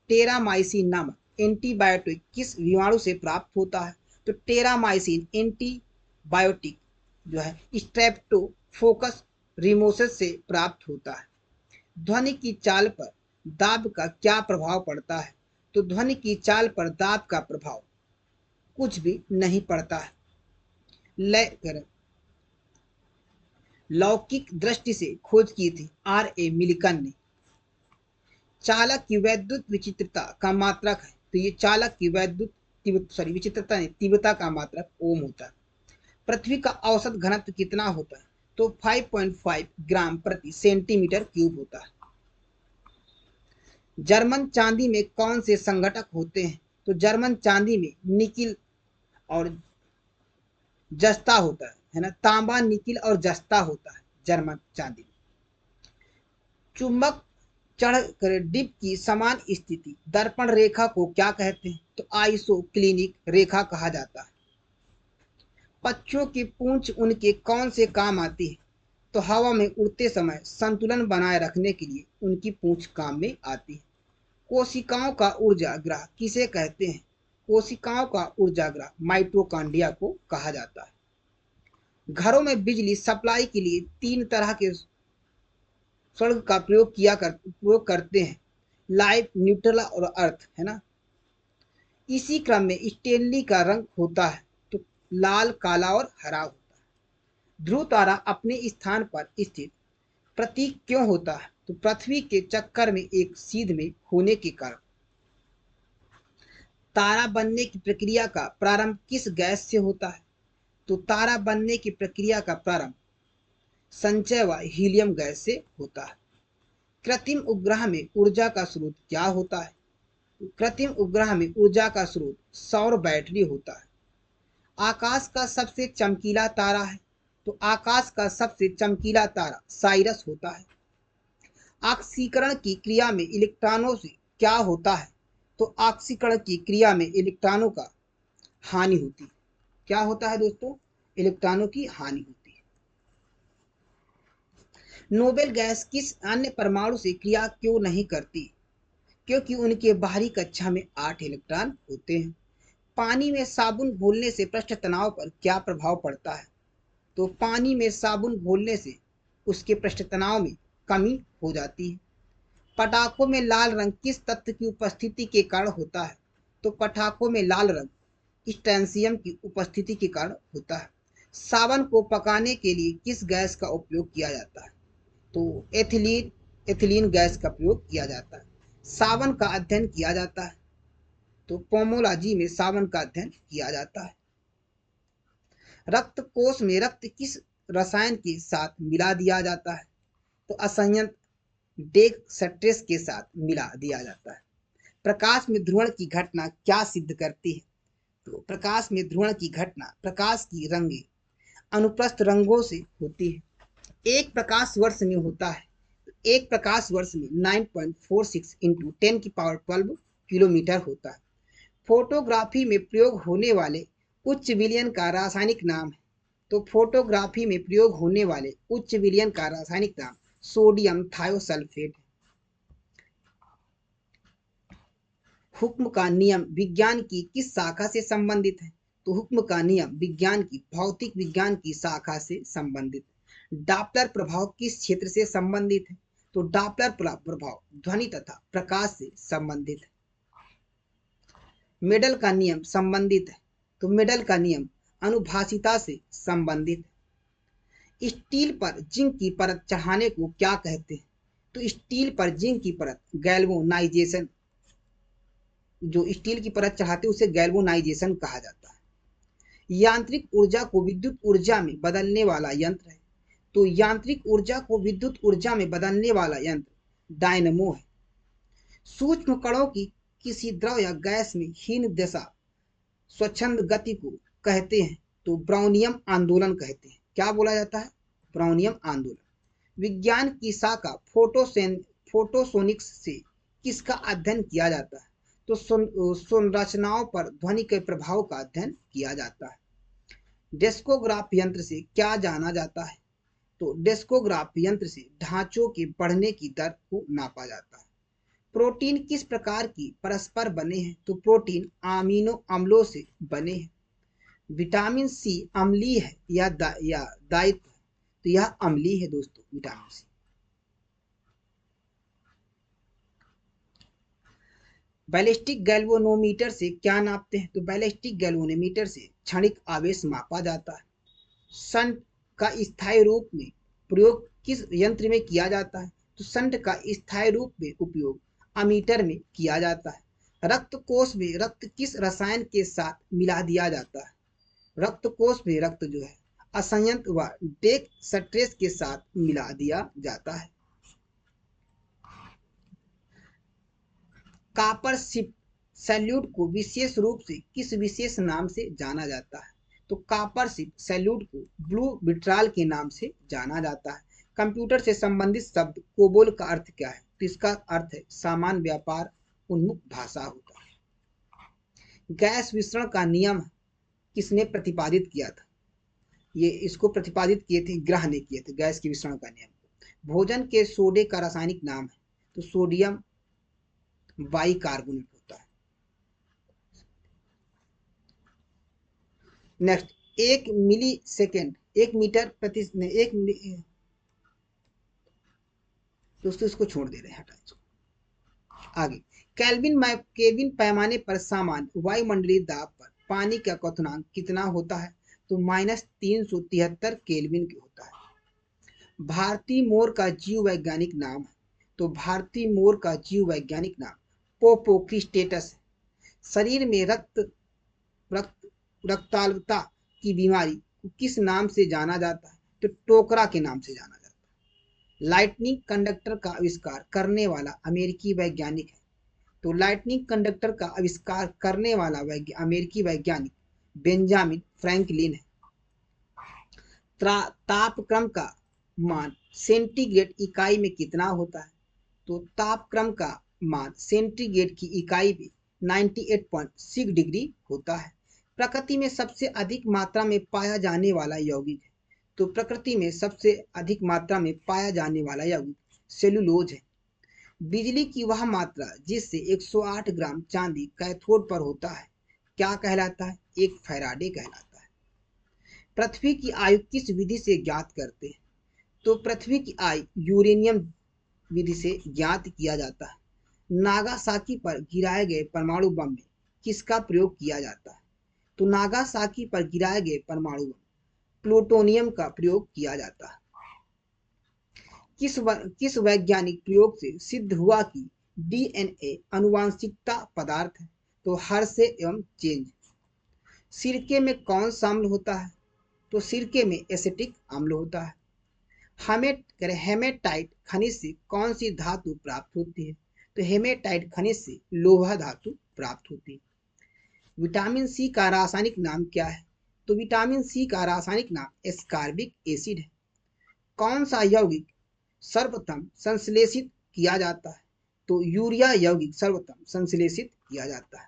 टेरामाइसिन नामक एंटीबायोटिक किस जीवाणु से प्राप्त होता है? तो टेरामाइसिन एंटीबायोटिक जो है स्ट्रेप्टोकोकस रिमोसस से प्राप्त होता है। ध्वनि की चाल पर दाब का क्या प्रभाव पड़ता है? तो ध्वनि की चाल पर दाब का प्रभाव कुछ भी नहीं पड़ता है। लौकिक दृष्टि से खोज की थी R.A. मिल्कन ने। चालक की वैद्युत विचित्रता का मात्रक है तो ये चालक की वैद्युत विचित्रता नहीं, तीव्रता का मात्रक ओम होता है। पृथ्वी का औसत घनत्व कितना होता है? तो 5.5 ग्राम प्रति सेंटीमीटर क्यूब होता है। जर्मन चांदी में कौन से संघटक होते हैं? तो जर्मन चांदी में निकिल और जस्ता होता है ना, तांबा, निकिल और जस्ता होता है जर्मन चांदी। चुंबक चढ़ कर डिप की समान स्थिति दर्पण रेखा को क्या कहते हैं? तो आइसोक्लिनिक रेखा कहा जाता है। पक्षियों की पूंछ उनके कौन से काम आती है? तो हवा में उड़ते समय संतुलन बनाए रखने के लिए उनकी पूंछ काम में आती है। कोशिकाओं का ऊर्जाग्रह किसे कहते हैं? कोशिकाओं का ऊर्जाग्रह माइटोकॉन्ड्रिया को कहा जाता है। घरों में बिजली सप्लाई के लिए 3 तरह के स्वर्ग का प्रयोग करते हैं, लाइट, न्यूट्रल और अर्थ, है ना। इसी क्रम में स्टेनली का रंग होता है तो लाल, काला और हरा होता है। ध्रुव तारा अपने स्थान पर स्थित प्रतीक क्यों होता है? तो पृथ्वी के चक्कर में एक सीध में होने के कारण। तारा बनने की प्रक्रिया का प्रारंभ किस गैस से होता है? तो तारा बनने की प्रक्रिया का प्रारंभ संचय व हीलियम गैस से होता है। कृत्रिम उपग्रह में ऊर्जा का स्रोत क्या होता है? कृत्रिम उपग्रह में ऊर्जा का स्रोत सौर बैटरी होता है। आकाश का सबसे चमकीला तारा है? तो आकाश का सबसे चमकीला तारा साइरस होता है। ऑक्सीकरण की क्रिया में इलेक्ट्रॉनों से क्या होता है? तो ऑक्सीकरण की क्रिया में इलेक्ट्रॉनों का हानि होती है। क्या होता है दोस्तों? इलेक्ट्रॉनों की हानि होती है। नोबेल गैस किस अन्य परमाणु से क्रिया क्यों नहीं करती? क्योंकि उनके बाहरी कक्षा में 8 इलेक्ट्रॉन होते हैं। पानी में साबुन घोलने से पृष्ठ तनाव पर क्या प्रभाव पड़ता है? तो पानी में साबुन घोलने से उसके पृष्ठ तनाव में कमी हो जाती है। पटाखों में लाल रंग किस तत्व की उपस्थिति के कारण होता है? तो पटाखों में लाल रंग स्ट्रैंसियम की उपस्थिति के कारण होता है। सावन को पकाने के लिए किस गैस का उपयोग किया जाता है? तो एथिलीन गैस का प्रयोग किया जाता है। सावन का अध्ययन किया जाता है तो पोमोलॉजी में सावन का अध्ययन किया जाता है। रक्त कोश में रक्त किस रसायन के साथ मिला दिया जाता है? तो असंयत डेक्सट्रेस के साथ मिला दिया जाता है। प्रकाश में ध्रुवण की घटना क्या सिद्ध करती है? तो प्रकाश में ध्रुवण की घटना प्रकाश की रंगें अनुप्रस्थ रंगों से होती है। एक प्रकाश वर्ष में होता है। एक प्रकाश वर्ष में 9.46 इंटू 10 की पावर 12 किलोमीटर होता है। फोटोग्राफी में प्रयोग होने वाले उच्च विलयन का रासायनिक नाम है। तो फोटोग्राफी में प्रयोग होने वाले उच्च विलयन का रासायनिक नाम सोडियम थायोसल्फेट है। हुक्म का नियम विज्ञान की किस शाखा से संबंधित है? तो हुक्म का नियम विज्ञान की भौतिक विज्ञान की शाखा से संबंधित। डॉपलर प्रभाव किस क्षेत्र से संबंधित है? तो डॉपलर प्रभाव ध्वनि तथा प्रकाश से संबंधित है। मेडल का नियम संबंधित है। तो मेडल का नियम अनुभाषिता से संबंधित है। स्टील पर जिंक की परत चढ़ाने को क्या कहते हैं? तो स्टील पर जिंक की परत गैल्वेनाइजेशन, जो स्टील की परत चढ़ाते हैं उसे गैल्वेनाइजेशन कहा जाता है। यांत्रिक ऊर्जा को विद्युत ऊर्जा में बदलने वाला यंत्र है। तो यांत्रिक ऊर्जा को विद्युत ऊर्जा में बदलने वाला यंत्र डायनमो है। सूक्ष्म कणों की किसी द्रव या गैस में हीन दशा स्वच्छंद गति को कहते हैं? तो ब्राउनियम आंदोलन कहते हैं। क्या बोला जाता है? ब्राउनियम आंदोलन। विज्ञान की शाखा फोटोसोनिक्स से किसका अध्ययन किया जाता है? तो संरचनाओं पर ध्वनि के प्रभाव का अध्ययन किया जाता है। डेस्कोग्राफ यंत्र से क्या जाना जाता है? तो डेस्कोग्राफ यंत्र से ढांचों के बढ़ने की दर को नापा जाता है। प्रोटीन किस प्रकार की परस्पर बने हैं? तो प्रोटीन अमीनो अम्लों से बने हैं। विटामिन सी अम्लीय है या दायित्व है? तो यह अम्लीय है दोस्तों, विटामिन सी। बैलिस्टिक गैल्वेनोमीटर से क्या नापते हैं? तो बैलिस्टिक गैल्वेनोमीटर से क्षणिक आवेश मापा जाता है। शंट का स्थायी रूप में प्रयोग किस यंत्र में किया जाता है? तो शंट का स्थायी रूप में उपयोग अमीटर में किया जाता है। रक्त कोष में रक्त किस रसायन के साथ मिला दिया जाता है? रक्त कोष में रक्त जो है असंयंत्र व डेक्सट्रेस के साथ मिला दिया जाता है। कॉपर शिप सैल्यूट को विशेष रूप से किस विशेष नाम से जाना जाता है? तो कॉपर शिप सैल्यूट को ब्लू विट्राल के नाम से जाना जाता है। कंप्यूटर से संबंधित शब्द कोबोल का अर्थ क्या है? तो इसका अर्थ है सामान्य व्यापार उन्मुख भाषा होता है। गैस विसरण का नियम किसने प्रतिपादित किया था? ये इसको प्रतिपादित किए थे ग्रह ने किए थे, गैस के विसरण का नियम। भोजन के सोडे का रासायनिक नाम है? तो सोडियम बाइकार्बोनेट होता है। नेक्स्ट, 1 मिली सेकेंड 1 मीटर प्रति दोस्तों इसको छोड़ दे रहे हैं, हटा इसको। आगे, केल्विन पैमाने पर सामान्य वायुमंडलीय दाब पर पानी का क्वथनांक कितना होता है? तो -373 केल्विन होता है। भारतीय मोर का जीव वैज्ञानिक नाम है? तो भारतीय मोर का जीव वैज्ञानिक नाम पोपोक्रिस्टेटस है। शरीर में रक्ताल्पता की बीमारी को किस नाम से जाना जाता है? तो टोकरा के नाम से जाना जाता है। लाइटनिंग कंडक्टर का आविष्कार करने वाला अमेरिकी वैज्ञानिक है? तो लाइटनिंग कंडक्टर का आविष्कार करने वाला अमेरिकी वैज्ञानिक बेंजामिन फ्रैंकलिन है। तापक्रम का मान सेंटीग्रेड इकाई में कितना होता है? तो तापक्रम का मान सेंटीग्रेड की इकाई में 98.6 डिग्री होता है। प्रकृति में सबसे अधिक मात्रा में पाया जाने वाला यौगिक है? तो प्रकृति में सबसे अधिक मात्रा में पाया जाने वाला यौगिक सेलुलोज है। बिजली की वह मात्रा जिससे 108 ग्राम चांदी कैथोड पर होता है क्या कहलाता है? एक फैराडे कहलाता है। पृथ्वी की आयु किस विधि से ज्ञात करते हैं? तो पृथ्वी की आयु यूरेनियम विधि से ज्ञात किया जाता है। नागासाकी पर गिराए गए परमाणु बम में किसका प्रयोग किया जाता है? तो नागासाकी पर गिराए गए परमाणु बम प्लूटोनियम का प्रयोग किया जाता है। किस वैज्ञानिक प्रयोग से सिद्ध हुआ कि डीएनए आनुवंशिकता पदार्थ है? तो हर्शे एवं चेंज। सिरके में कौन सा अम्ल होता है? तो सिरके में एसिटिक अम्ल होता है। हेमेटाइट खनिज से कौन सी धातु प्राप्त होती है? तो हेमेटाइट खनिज से लोहा धातु प्राप्त होती है। विटामिन सी का रासायनिक नाम क्या है? तो विटामिन सी का रासायनिक नाम एस्कॉर्बिक एसिड है। कौन सा यौगिक सर्वप्रथम संश्लेषित किया जाता है? तो यूरिया यौगिक सर्वप्रथम संश्लेषित किया जाता है।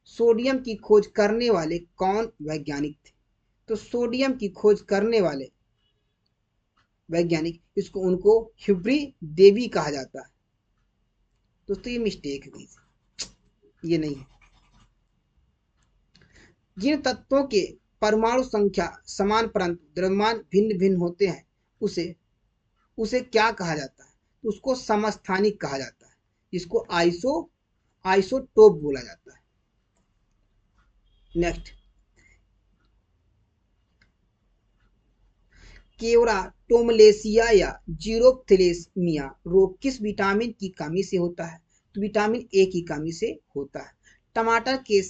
सोडियम की खोज करने वाले कौन वैज्ञानिक थे? तो सोडियम की खोज करने वाले वैज्ञानिक उनको ह्यूब्री देवी कहा जाता है। दोस्तों ये मिस्टेक है, ये नहीं है। जिन तत्वों के परमाणु संख्या समान परंतु द्रव्यमान भिन्न भिन्न होते हैं उसे उसे क्या कहा जाता है? तो उसको समस्थानिक कहा जाता है, जिसको आइसोटोप बोला जाता है। नेक्स्ट, केराटोमलेशिया या जीरोप्थेलेमिया रोग किस विटामिन की कमी से होता है? तो विटामिन ए की कमी से होता है। टमाटर के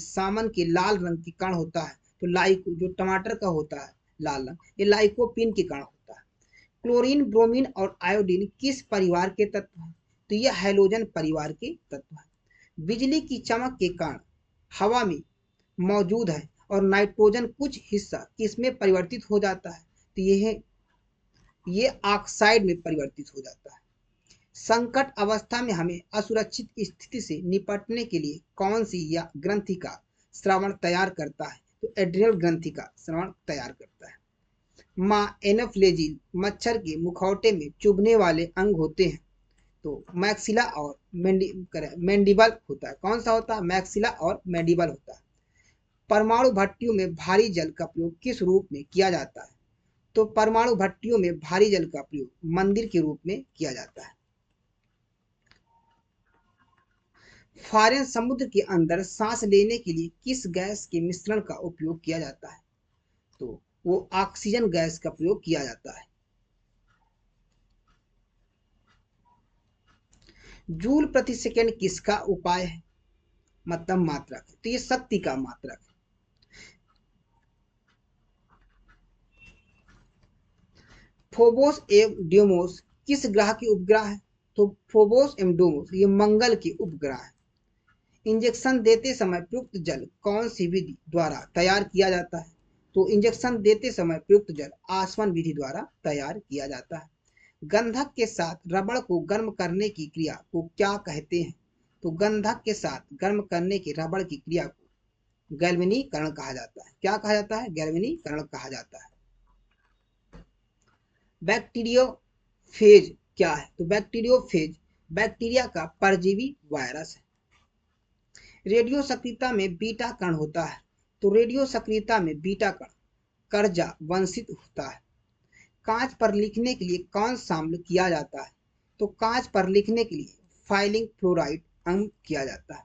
सामन के लाल रंग के कण होता है, तो लाइको जो टमाटर का होता है लाल रंग, ये लाइकोपिन के कण होता है। क्लोरीन, ब्रोमीन और आयोडीन किस परिवार के तत्व हैं? तो ये हैलोजन परिवार के तत्व हैं। बिजली की चमक के कारण हवा में मौजूद है और नाइट्रोजन कुछ हिस्सा किसमें परिवर्तित हो जाता है? तो ये ऑक्साइड में परिवर्तित हो जाता है। संकट अवस्था में हमें असुरक्षित स्थिति से निपटने के लिए कौन सी या ग्रंथि का श्रवण तैयार करता है? तो एड्रिनल ग्रंथि का श्रवण तैयार करता है। एनाफ्लेजिल मच्छर के मुखौटे में चुभने वाले अंग होते हैं, तो मैक्सिला और मैंडिबल होता है। कौन सा होता है? मैक्सिला और मैंडिबल होता है। परमाणु भट्टियों में भारी जल का प्रयोग किस रूप में किया जाता है? तो परमाणु भट्टियों में भारी जल का प्रयोग मंदिर के रूप में किया जाता है। फारेन समुद्र के अंदर सांस लेने के लिए किस गैस के मिश्रण का उपयोग किया जाता है? तो वो ऑक्सीजन गैस का प्रयोग किया जाता है। जूल प्रति सेकेंड किसका उपाय है? मतलब मात्रक है, तो ये शक्ति का मात्रक है। फोबोस एवं डियोमोस किस ग्रह के उपग्रह है? तो फोबोस एवं डियोमोस ये मंगल के उपग्रह है। इंजेक्शन देते समय प्रयुक्त जल कौन सी विधि द्वारा तैयार किया जाता है? तो इंजेक्शन देते समय प्रयुक्त जल आसवन विधि द्वारा तैयार किया जाता है। गंधक के साथ रबड़ को गर्म करने की क्रिया को क्या कहते हैं? तो गंधक के साथ गर्म करने की रबड़ की क्रिया को गैल्वेनीकरण कहा जाता है। क्या कहा जाता है? गैल्वेनीकरण कहा जाता है। बैक्टीरियोफेज क्या है? तो बैक्टीरियोफेज बैक्टीरिया का परजीवी वायरस है। रेडियो सक्रियता में बीटा कण होता है, तो रेडियो सक्रियता में बीटा कण कर्जा वंशित होता है। कांच पर लिखने के लिए कौन सा अम्ल किया जाता है? तो कांच पर लिखने के लिए फाइलिंग फ्लोराइड अम्ल किया जाता है।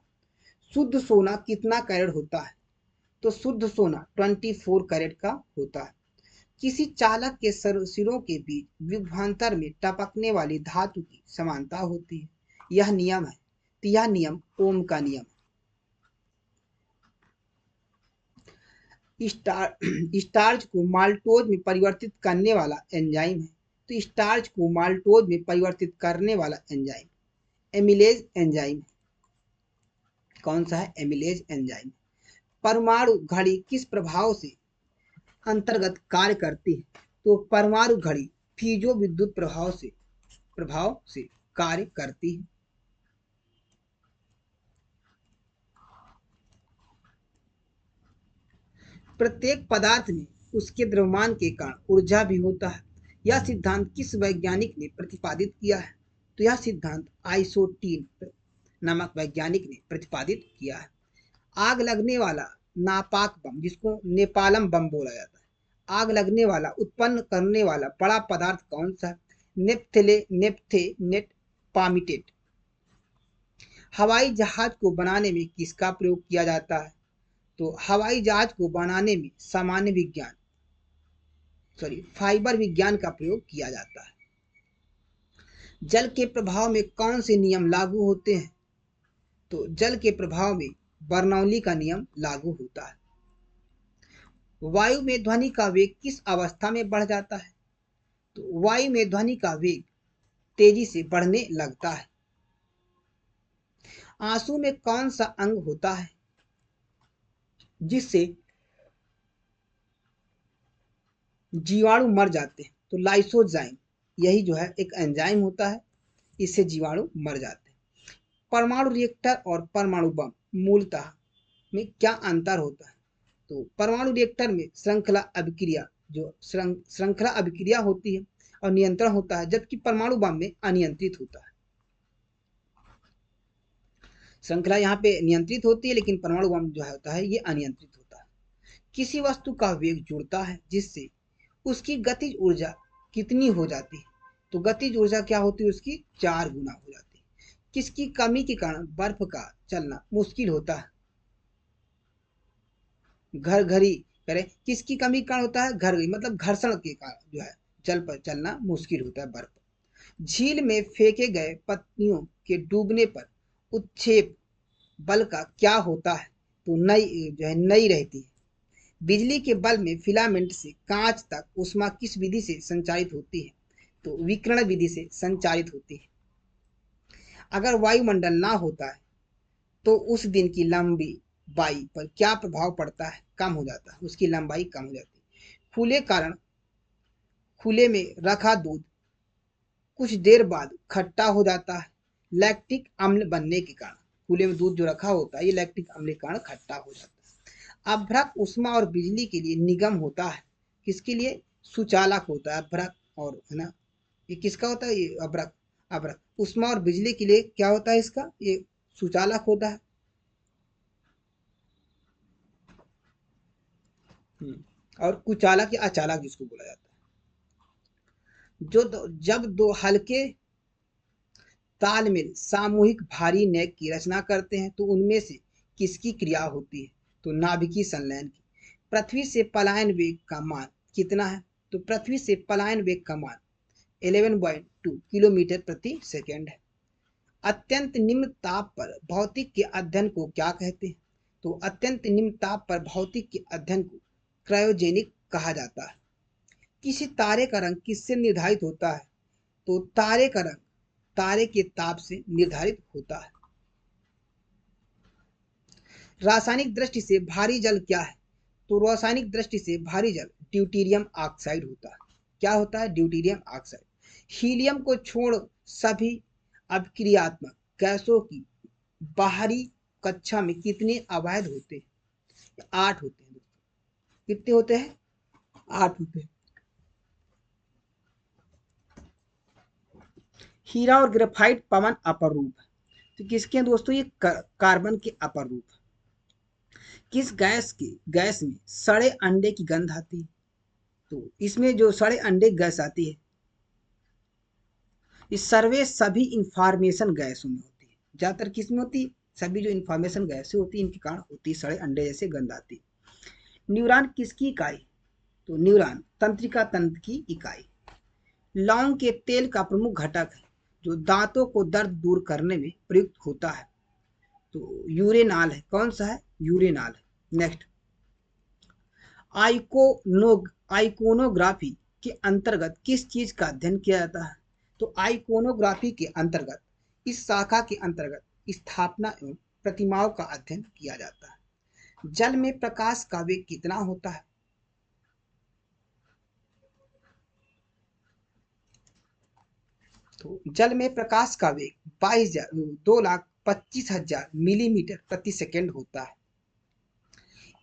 शुद्ध सोना कितना कैरेट होता है? तो शुद्ध सोना 24 कैरेट का होता है। किसी चालक के सिरों के बीच विभवांतर में टपकने वाली धातु की समानता होती है, यह नियम है, तो यह नियम ओम का नियम है। स्टार्च को माल्टोज में परिवर्तित करने वाला एंजाइम है, तो स्टार्च को माल्टोज में परिवर्तित करने वाला एंजाइम एमिलेज एंजाइम है। कौन सा है? Amylase enzyme. परमाणु घड़ी किस प्रभाव से अंतर्गत कार्य करती है? तो परमाणु घड़ी पीजो विद्युत प्रभाव से कार्य करती है। प्रत्येक पदार्थ में उसके द्रव्यमान के कारण ऊर्जा भी होता है। यह सिद्धांत किस वैज्ञानिक ने प्रतिपादित किया है? तो यह सिद्धांत आइंस्टीन नामक वैज्ञानिक ने प्रतिपादित किया है। आग लगने वाला नापाक बम, जिसको नेपालम बम बोला जाता है, आग लगने वाला उत्पन्न करने वाला बड़ा पदार्थ कौन सा? नेप्थेनेट पामिटेट। हवाई जहाज को बनाने में किसका प्रयोग किया जाता है? तो हवाई जहाज को बनाने में फाइबर विज्ञान का प्रयोग किया जाता है। जल के प्रभाव में कौन से नियम लागू होते हैं? तो जल के प्रभाव में बर्नौली का नियम लागू होता है। वायु में ध्वनि का वेग किस अवस्था में बढ़ जाता है? तो वायु में ध्वनि का वेग तेजी से बढ़ने लगता है। आंसू में कौन सा अंग होता है जिससे जीवाणु मर जाते हैं? तो लाइसोजाइम, यही जो है एक एंजाइम होता है, इससे जीवाणु मर जाते हैं। परमाणु रिएक्टर और परमाणु बम मूलतः में क्या अंतर होता है? तो परमाणु रिएक्टर में श्रृंखला अभिक्रिया होती है और नियंत्रण होता है, जबकि परमाणु बम में अनियंत्रित होता है। श्रृंखला यहाँ पे नियंत्रित होती है, लेकिन परमाणु बम जो होता है ये अनियंत्रित होता है। किसी वस्तु का वेग जुड़ता है जिससे उसकी गतिज ऊर्जा कितनी हो जाती है? तो गतिज ऊर्जा क्या होती है? उसकी 4 गुना हो जाती है। किसकी कमी के कारण बर्फ का चलना मुश्किल होता है? घर घरी करें, किसकी कमी के कारण होता है? घर घरी, मतलब घर्षण के कारण जो है जल पर चलना मुश्किल होता है बर्फ। झील में फेंके गए पत्तियों के डूबने पर उत्क्षेप बल का क्या होता है? तो नई जो है नई रहती है। बिजली के बल्ब में फिलामेंट से कांच तक ऊष्मा किस विधि से संचारित होती है? तो विकिरण विधि से संचारित होती है। अगर वायुमंडल ना होता है तो उस दिन की लंबाई पर क्या प्रभाव पड़ता है? कम हो जाता है, उसकी लंबाई कम हो जाती है। खुले में रखा दूध कुछ देर बाद खट्टा हो जाता है लैक्टिक अम्ल बनने के कारण। खुले में दूध जो रखा होता है ये लैक्टिक अम्ल के कारण खट्टा हो जाता है। अभ्रक ऊष्मा और बिजली के लिए निगम होता है, किसके लिए? सुचालक होता है अभ्रक, और है ना, ये किसका होता है? ये अभ्रक। अभ्रक ऊष्मा और बिजली के लिए क्या होता है? इसका ये सुचालक होता है। और कुचालक या अचालक जिसको बोला जाता है। जब दो हल्के तालमेल सामूहिक भारी नेक की रचना करते हैं तो उनमें से किसकी क्रिया होती है? तो नाभिकीय संलयन की। पृथ्वी से पलायन वेग का मान कितना है? तो पृथ्वी से पलायन वेग का मान 11.2 किलोमीटर प्रति सेकेंड है। अत्यंत निम्न ताप पर भौतिक के अध्ययन को क्या कहते हैं? तो अत्यंत निम्न ताप पर भौतिक के अध्ययन को क्रायोजेनिक कहा जाता है। किसी तारे का रंग किससे निर्धारित होता है? तो तारे का रंग तारे के ताप से निर्धारित होता है। रासायनिक दृष्टि से भारी जल क्या है? तो रासायनिक दृष्टि से भारी जल ड्यूटेरियम ऑक्साइड होता है। क्या होता है? Deuterium oxide. हीलियम को छोड़ सभी अभिक्रियात्मक गैसों की बाहरी कक्षा में कितने अवैध होते हैं? 8 होते हैं दोस्तों। कितने होते हैं? 8 होते हैं। हीरा और ग्रेफाइट पवन अपर रूप है। तो किसके हैं दोस्तों? ये कार्बन के अपर रूप है। किस गैस में सड़े अंडे की गंध आती है? तो इसमें जो सड़े अंडे गैस आती है, इस सर्वे सभी इंफॉर्मेशन गैसों में होती है। ज्यादातर किस में होती है? सभी जो इंफॉर्मेशन गैसें होती है इनके कारण होती है सड़े अंडे जैसे गंध आती है। न्यूरॉन किसकी इकाई? तो न्यूरॉन तंत्रिका तंत्र की इकाई। लौंग के तेल का प्रमुख घटक है जो दांतों को दर्द दूर करने में प्रयुक्त होता है। तो यूरेनाल है। कौन सा है? यूरेनाल है। नेक्स्ट, आइकोनोग्राफी के अंतर्गत किस चीज का अध्ययन किया जाता है? तो आइकोनोग्राफी के अंतर्गत, इस शाखा के अंतर्गत स्थापना एवं प्रतिमाओं का अध्ययन किया जाता है। जल में प्रकाश का वेग कितना होता है? तो जल में प्रकाश का वेग 2,25,000 मिलीमीटर प्रति सेकेंड होता है।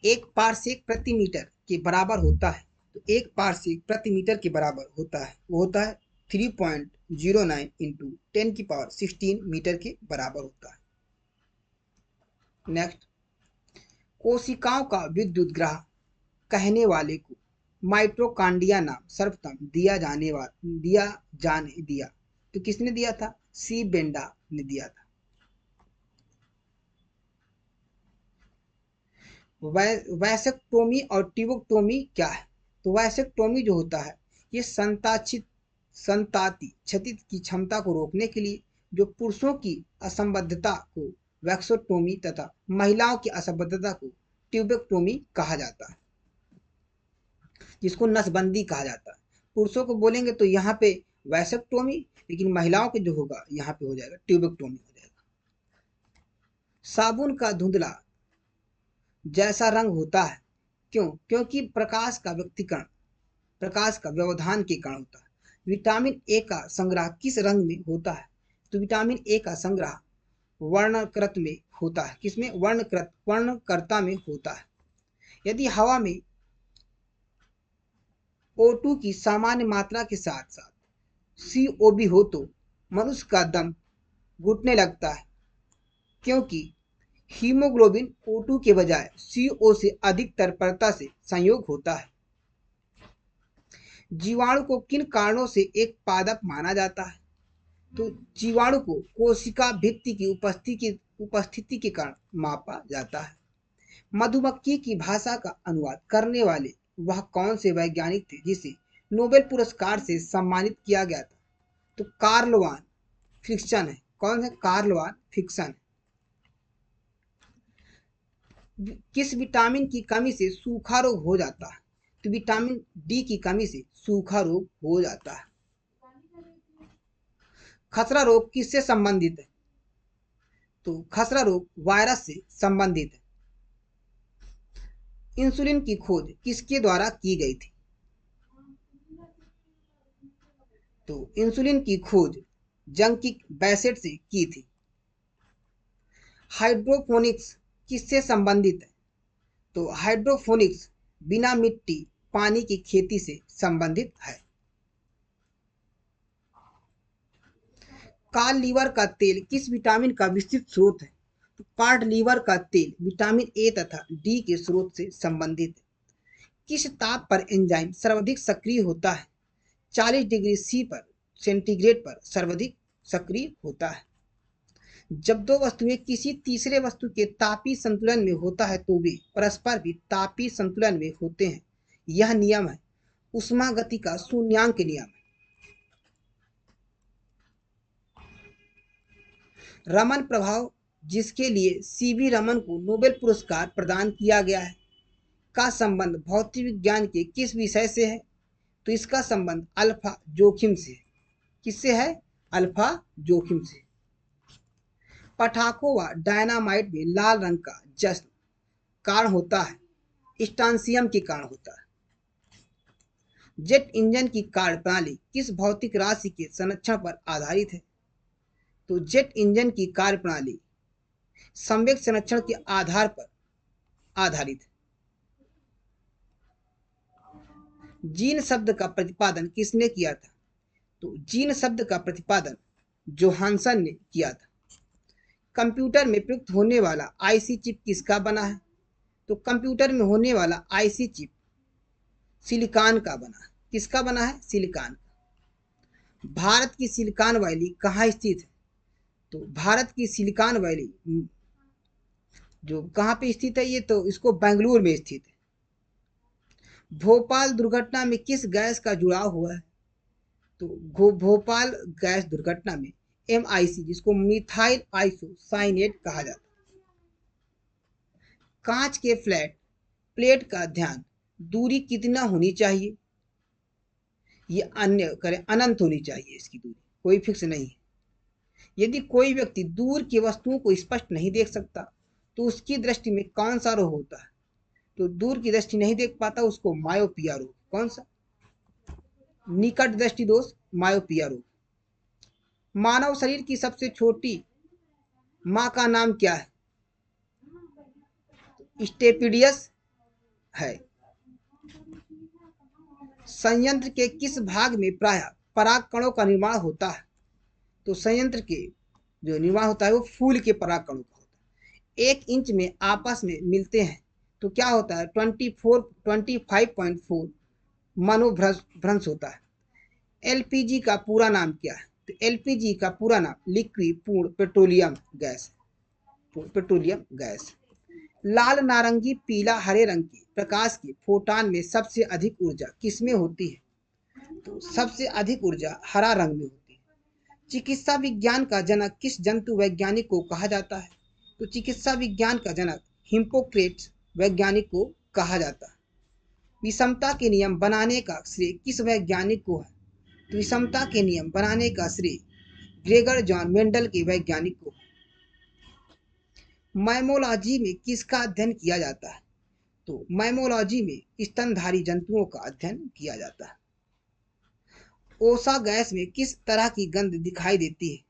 एक पारसेक प्रति मीटर के बराबर होता है। तो एक पारसेक प्रति मीटर के बराबर होता है, वो होता है 3.09 इंटू 10⁻16 मीटर के बराबर होता है। नेक्स्ट, कोशिकाओं का विद्युत ग्रह कहने वाले को माइटोकॉन्ड्रिया नाम सर्वप्रथम दिया। तो किसने दिया था? सी बेंडा ने दिया था। वैसेक्टोमी और ट्यूबोक्टोमी क्या है? तो वैसेक्टोमी जो होता है ये संताति क्षति की क्षमता को रोकने के लिए, जो पुरुषों की असंबद्धता को वैक्सोटोमी तथा महिलाओं की असंबद्धता को ट्यूबेक्टोमी कहा जाता है, जिसको नसबंदी कहा जाता है। पुरुषों को बोलेंगे तो यहाँ पे वैसेक्टोमी, लेकिन महिलाओं के जो होगा यहाँ पे हो जाएगा ट्यूबेक्टोमी हो जाएगा। साबुन का धुंधला जैसा रंग होता है, क्यों? क्योंकि प्रकाश का व्यवधान के कारण होता है। विटामिन ए का संग्रह किस रंग में होता है? तो विटामिन ए का संग्रह वर्णकृत में होता है। किसमें? वर्णकर्ता में होता है। यदि हवा में O2 की सामान्य मात्रा के साथ साथ COB हो तो मनुष्य का दम घुटने लगता है, क्योंकि हीमोग्लोबिन O2 के बजाय CO से अधिक तत्परता से संयोग होता है। जीवाणु को किन कारणों से एक पादप माना जाता है? तो जीवाणु को कोशिका भित्ति की उपस्थिति के कारण मापा जाता है। मधुमक्खी की भाषा का अनुवाद करने वाले वह कौन से वैज्ञानिक थे जिसे नोबेल पुरस्कार से सम्मानित किया गया था? तो कार्ल वान फिक्सन है। कौन है? कार्ल वान फिक्सन। किस विटामिन की कमी से सूखा रोग हो जाता है? तो विटामिन डी की कमी से सूखा रोग हो जाता है। खसरा रोग किससे संबंधित है? तो खसरा रोग वायरस से संबंधित है। इंसुलिन की खोज किसके द्वारा की गई थी? तो इंसुलिन की खोज जंकिक बैसेट से की थी। हाइड्रोपोनिक्स किससे संबंधित है? तो हाइड्रोपोनिक्स बिना मिट्टी पानी की खेती से संबंधित है। काल लीवर का तेल किस विटामिन का विस्तृत स्रोत है? तो कार्ड लीवर का तेल विटामिन ए तथा डी के स्रोत से संबंधित है। किस ताप पर एंजाइम सर्वाधिक सक्रिय होता है? 40 डिग्री सेंटीग्रेड पर सर्वाधिक सक्रिय होता है। जब दो वस्तुएं किसी तीसरे वस्तु के तापीय संतुलन में होता है तो वे परस्पर भी तापीय संतुलन में होते हैं। यह नियम है उष्मागति का शून्यांक नियम है। रमन प्रभाव, जिसके लिए सीवी रमन को नोबेल पुरस्कार प्रदान किया गया है, का संबंध भौतिक विज्ञान के किस विषय से है? तो इसका संबंध अल्फा जोखिम से है। किससे है? अल्फा जोखिम से। पटाखों व डायनामाइट में लाल रंग का जश्न कारण होता है, स्ट्रांसियम के कारण होता है। जेट इंजन की कार्य प्रणाली किस भौतिक राशि के संरक्षण पर आधारित है? तो जेट इंजन की कार्य प्रणाली संवेग संरक्षण के आधार पर आधारित है। जीन शब्द का प्रतिपादन किसने किया था? तो जीन शब्द का प्रतिपादन जोहानसन ने किया था। कंप्यूटर में प्रयुक्त होने वाला आईसी चिप किसका बना है? तो कंप्यूटर में होने वाला आईसी चिप सिलिकॉन का बना है। किसका बना है? सिलिकॉन। भारत की सिलिकॉन वैली कहाँ स्थित है? तो भारत की सिलिकॉन वैली जो कहाँ पे स्थित है, ये तो इसको बेंगलुरु में स्थित है। भोपाल दुर्घटना में किस गैस का जुड़ाव हुआ है? तो भोपाल गैस दुर्घटना में MIC, जिसको मिथाइल आइसोसाइनेट कहा जाता है। कांच के फ्लैट प्लेट का ध्यान दूरी कितना होनी चाहिए? ये अन्य करें अनंत होनी चाहिए, इसकी दूरी कोई फिक्स नहीं है। यदि कोई व्यक्ति दूर की वस्तुओं को स्पष्ट नहीं देख सकता तो उसकी दृष्टि में कौन सा रोग होता है? तो दूर की दृष्टि नहीं देख पाता, उसको मायोपिया रोग। कौन सा? निकट दृष्टि दोष, मायोपिया रोग। मानव शरीर की सबसे छोटी माँ का नाम क्या है? स्टेपिडियस है। संयंत्र के किस भाग में प्रायः पराग कणों का निर्माण होता है? तो संयंत्र के जो निर्माण होता है वो फूल के पराग कणों का होता है। 1 इंच में आपस में मिलते हैं तो क्या होता है? 25.4 मनोभ्रंश होता है। LPG का पूरा नाम क्या है? तो LPG का पूरा नाम लिक्विड पूर्ण पेट्रोलियम गैस। Petroleum gas. लाल, नारंगी, पीला, हरे रंग के प्रकाश के फोटान में सबसे अधिक ऊर्जा किसमें होती है? तो सबसे अधिक ऊर्जा हरा रंग में होती है। चिकित्सा विज्ञान का जनक किस जंतु वैज्ञानिक को कहा जाता है? तो चिकित्सा विज्ञान का जनक हिप्पोक्रेट्स वैज्ञानिक को कहा जाता है। विषमता के नियम बनाने का श्रेय किस वैज्ञानिक को है? तो विषमता के नियम बनाने का श्रेय ग्रेगर जॉन मेंडल के वैज्ञानिक को। मैमोलॉजी में किसका अध्ययन किया जाता है? तो मैमोलॉजी में स्तनधारी जंतुओं का अध्ययन किया जाता है। ओसा गैस में किस तरह की गंध दिखाई देती है?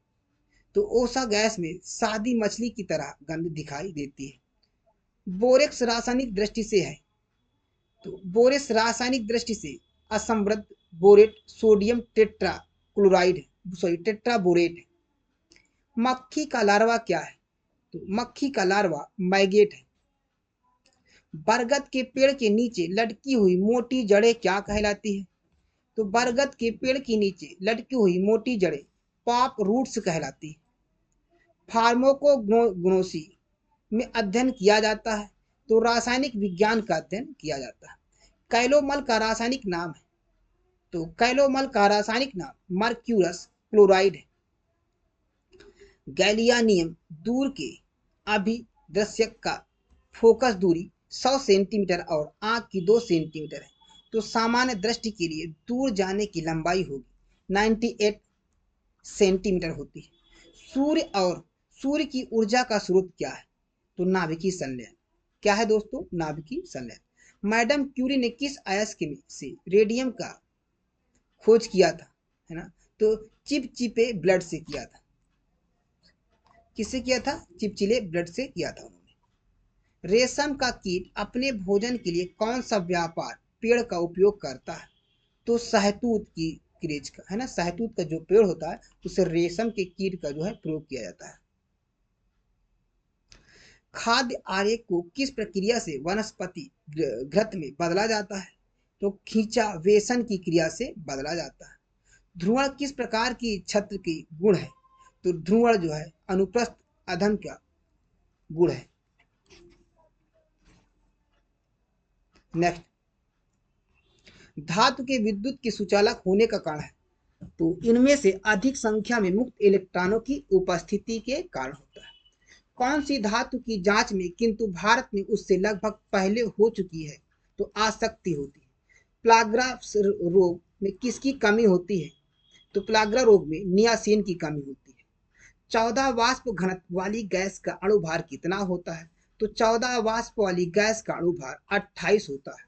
तो ओसा गैस में सादी मछली की तरह गंध दिखाई देती है। बोरेक्स रासायनिक दृष्टि से है? तो बोरेक्स रासायनिक दृष्टि से असमृद्ध बोरेट सोडियम टेट्राबोरेट है। मक्खी का लार्वा क्या है? तो मक्खी का लार्वा मैगेट है। बरगद के पेड़ के नीचे लटकी हुई मोटी जड़ें क्या कहलाती है? तो बरगद के पेड़ के नीचे लटकी हुई मोटी जड़ें पॉप रूट्स कहलाती है। फार्माकोग्नोसी में अध्ययन किया जाता है तो रासायनिक विज्ञान का अध्ययन किया जाता है। कैलोमल का रासायनिक नाम है? तो कैलोमल का रासायनिक नाम मर्क्यूरस क्लोराइड है। गैलियानियम दूर के अभिदृश्यक का फोकस दूरी 100 सेंटीमीटर और आंख की 2 सेंटीमीटर है। तो सामान्य दृष्टि के लिए दूर जाने की लंबाई होगी 98 सेंटीमीटर होती है। सूर्य और सूर्य की ऊर्जा का स्रोत क्या है? तो नाभिकीय संलयन। क्या है दोस्तों? नाभिकीय संलयन। मैडम क्यूरी ने किस अयस्क में से रेडियम का खोज किया था? है ना? तो चिपचिपे ब्लड से किया था। किससे किया था? चिपचिले ब्लड से किया था उन्होंने। रेशम का कीट अपने भोजन के लिए कौन सा व्यापार पेड़ का उपयोग करता है? तो शहतूत की क्रेज का, है ना? शहतूत का जो पेड़ होता है उसे रेशम के कीट का जो है प्रयोग किया जाता है। खाद्य आरेख को किस प्रक्रिया से वनस्पति घृत में बदला जाता है? तो खींचावेशन की क्रिया से बदला जाता है। ध्रुवण किस प्रकार की छत्र की गुण है? तो ध्रुवण जो है अनुप्रस्थ अधम का गुण है। नेक्स्ट, धातु के विद्युत के सुचालक होने का कारण है? तो इनमें से अधिक संख्या में मुक्त इलेक्ट्रॉनों की उपस्थिति के कारण होता है। कौन सी धातु की जांच में किंतु भारत में उससे लगभग पहले हो चुकी है? तो आसक्ति होती है। प्लाग्रा रोग में किसकी कमी होती है? तो प्लाग्रा रोग में नियासिन की कमी होती है। 14 वाष्प घनत्व वाली गैस का अणुभार कितना होता है? तो 14 वाष्प वाली गैस का अणुभार 28 होता है।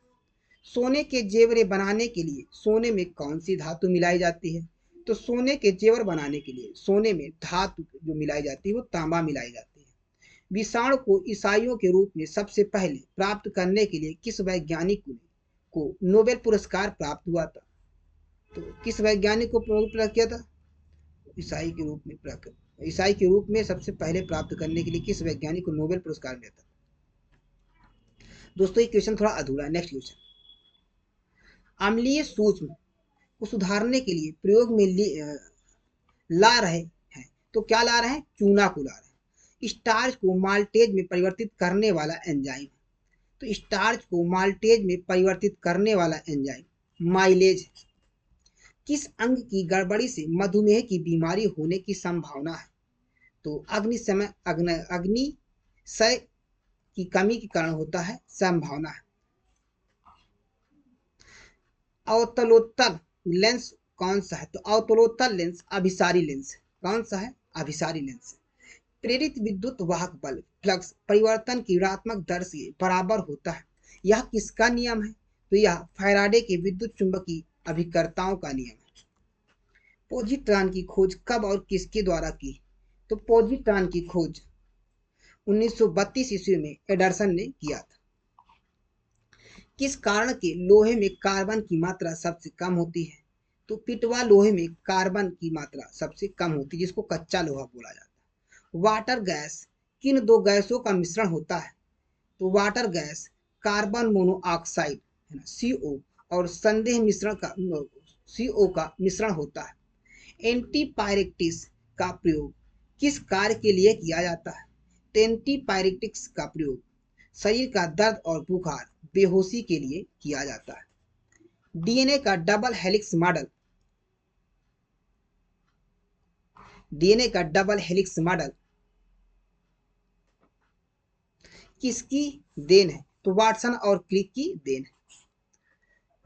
सोने के जेवरे बनाने के लिए सोने में कौन सी धातु मिलाई जाती है? तो सोने के जेवर बनाने के लिए सोने में धातु जो मिलाई जाती है वो तांबा मिलाई जाती है। विषाणु को ईसाइयों के रूप में सबसे पहले प्राप्त करने के लिए किस वैज्ञानिक को नोबेल पुरस्कार प्राप्त हुआ था? तो किस वैज्ञानिक को प्राप्त किया था? ईसाई के रूप में ईसाई के रूप में सबसे पहले प्राप्त करने के लिए किस वैज्ञानिक को नोबेल पुरस्कार मिला था? दोस्तों ये क्वेश्चन थोड़ा अधूरा है। नेक्स्ट क्वेश्चन, अम्लीय सूक्ष्म को सुधारने के लिए प्रयोग में ला रहे हैं, तो क्या ला रहे हैं? चूना को ला रहे हैं। स्टार्च को माल्टेज में परिवर्तित करने वाला एंजाइम, तो स्टार्च को माल्टेज में परिवर्तित करने वाला एंजाइम माइलेज है। किस अंग की गड़बड़ी से मधुमेह की बीमारी होने की संभावना है? तो अग्निशय की कमी के कारण होता है संभावना है। अवतलोत्तर लेंस कौन सा है? तो अवतलोत्तर लेंस अभिसारी लेंस है। कौन सा है? अभिसारी लेंस है। प्रेरित विद्युत वाहक बल फ्लक्स परिवर्तन की ऋणात्मक दर से बराबर होता है, यह किसका नियम है? तो यह फैराडे के विद्युत चुंबकीय अभिकर्ताओं का नियम है। पॉजिट्रॉन की खोज कब और किसके द्वारा की? तो पॉजिट्रॉन की खोज 1932 ईस्वी में एडरसन ने किया था। किस कारण के लोहे में कार्बन की मात्रा सबसे कम होती है? तो पिटवा लोहे में कार्बन की मात्रा सबसे कम होती है, जिसको कच्चा लोहा बोला जाता है। वाटर गैस किन दो गैसों का मिश्रण होता है? तो वाटर गैस कार्बन मोनोऑक्साइड है ना, CO और संदेह मिश्रण का CO का मिश्रण होता है। एंटीपायरेटिक्स का प्रयोग किस कार्य के लिए किया जाता है? तो एंटीपायरेटिक्स का प्रयोग शरीर का दर्द और बुखार बेहोशी के लिए किया जाता है। डीएनए का डबल हेलिक्स मॉडल, डीएनए का डबल हेलिक्स मॉडल किसकी देन है? तो वाटसन और क्रिक की देन है।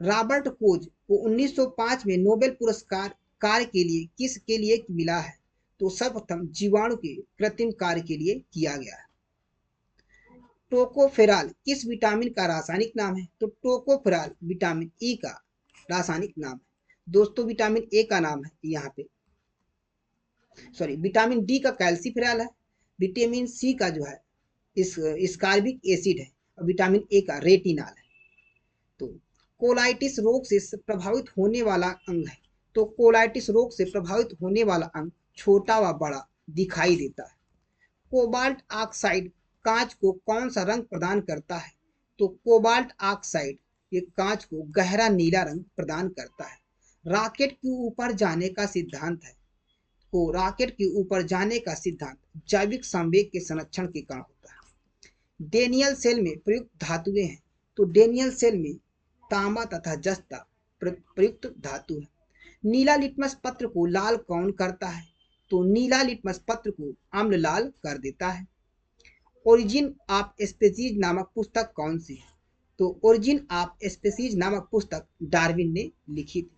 रॉबर्ट कोच को 1905 में नोबेल पुरस्कार कार्य के लिए किसके लिए मिला है? तो सर्वप्रथम जीवाणु के कृत्रिम कार्य के लिए किया गया है। टोकोफेरॉल किस विटामिन का रासायनिक नाम है? तो टोकोफेरॉल विटामिन ई का रासायनिक नाम है। दोस्तों विटामिन ए का नाम है यहाँ पे, सॉरी, विटामिन डी का कैल्सीफेरॉल है, विटामिन सी का जो है इस स्कार्बिक एसिड है, और विटामिन ए का रेटिनॉल है। तो कोलाइटिस रोग से प्रभावित होने वाला अंग है, तो कोलाइटिस रोग से प्रभावित होने वाला अंग छोटा व बड़ा दिखाई देता है। कोबाल्ट ऑक्साइड कांच को कौन सा रंग प्रदान करता है? तो कोबाल्ट ऑक्साइड ये कांच को गहरा नीला रंग प्रदान करता है। रॉकेट के ऊपर जाने का सिद्धांत है, को रॉकेट के ऊपर जाने का सिद्धांत जैविक संवेग के संरक्षण के कारण होता है। डेनियल सेल में प्रयुक्त धातुएं हैं, तो डेनियल सेल में तांबा तथा जस्ता प्रयुक्त धातु है। नीला लिटमस पत्र को लाल कौन करता है? तो नीला लिटमस पत्र को अम्ल लाल कर देता है। ओरिजिन ऑफ स्पीसीज नामक पुस्तक कौन सी है? तो ओरिजिन ऑफ स्पीसीज नामक पुस्तक डार्विन ने लिखी थी।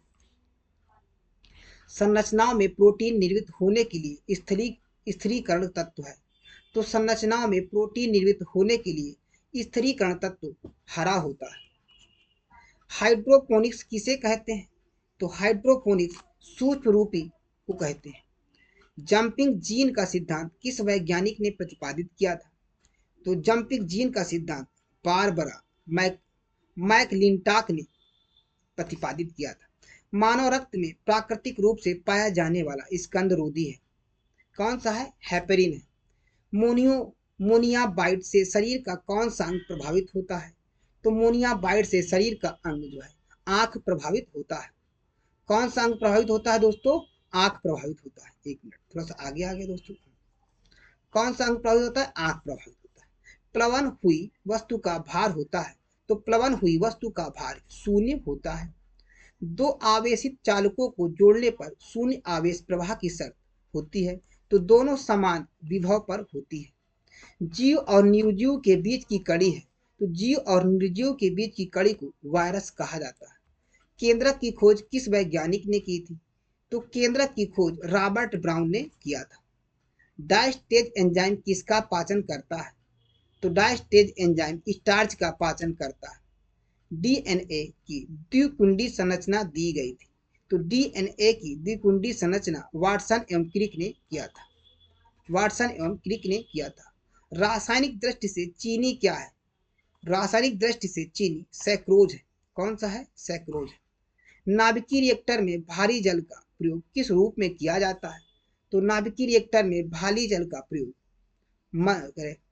संरचनाओं में प्रोटीन निर्मित होने के लिए स्थिरीकरण तत्व है, तो संरचनाओं में प्रोटीन निर्मित होने के लिए स्थिरीकरण तत्व हरा होता है। हाइड्रोपोनिक्स किसे कहते हैं? तो हाइड्रोपोनिक्स सूक्ष्म रूपी को कहते हैं। जंपिंग जीन का सिद्धांत किस वैज्ञानिक ने प्रतिपादित किया था? तो जंपिंग जीन का सिद्धांत बारबरा मैकलिंटॉक ने प्रतिपादित किया था। मानव रक्त में प्राकृतिक रूप से पाया जाने वाला स्कंद रोधी है, कौन सा है? हेपेरिन है। मोनियाबाइट से शरीर का कौन सा अंग प्रभावित होता है? तो मोनियाबाइट से शरीर का अंग जो है आंख प्रभावित होता है। कौन सा अंग प्रभावित होता है दोस्तों? आंख प्रभावित होता है। एक मिनट, थोड़ा सा आगे आगे दोस्तों, कौन सा अंग प्रभावित होता है? आंख प्रभावित होता है। प्लवन हुई वस्तु का भार होता है, तो प्लवन हुई वस्तु का भार शून्य होता है। दो आवेशित चालकों को जोड़ने पर शून्य आवेश प्रवाह की शर्त होती है, तो दोनों समान विभव पर होती है। जीव और निर्जीव के बीच की कड़ी है, तो जीव और निर्जीव के बीच की कड़ी को वायरस कहा जाता है। केंद्रक की खोज किस वैज्ञानिक ने की थी? तो केंद्रक की खोज रॉबर्ट ब्राउन ने किया था। डायस्टेज एंजाइम किसका पाचन करता है? तो डायस्टेज एंजाइम स्टार्च का पाचन करता है। डीएनए की द्विकुंडी संरचना दी गई थी, तो डीएनए की द्विकुंडी संरचना वाटसन एवं क्रिक ने किया था। वाटसन एवं क्रिक ने किया था। रासायनिक दृष्टि से चीनी क्या है? रासायनिक दृष्टि से चीनी सैक्रोज है। कौन सा है? सैक्रोज है। नाभिकीय रिएक्टर में भारी जल का प्रयोग किस रूप में किया जाता है? तो नाभिकीय रिएक्टर में भारी जल का प्रयोग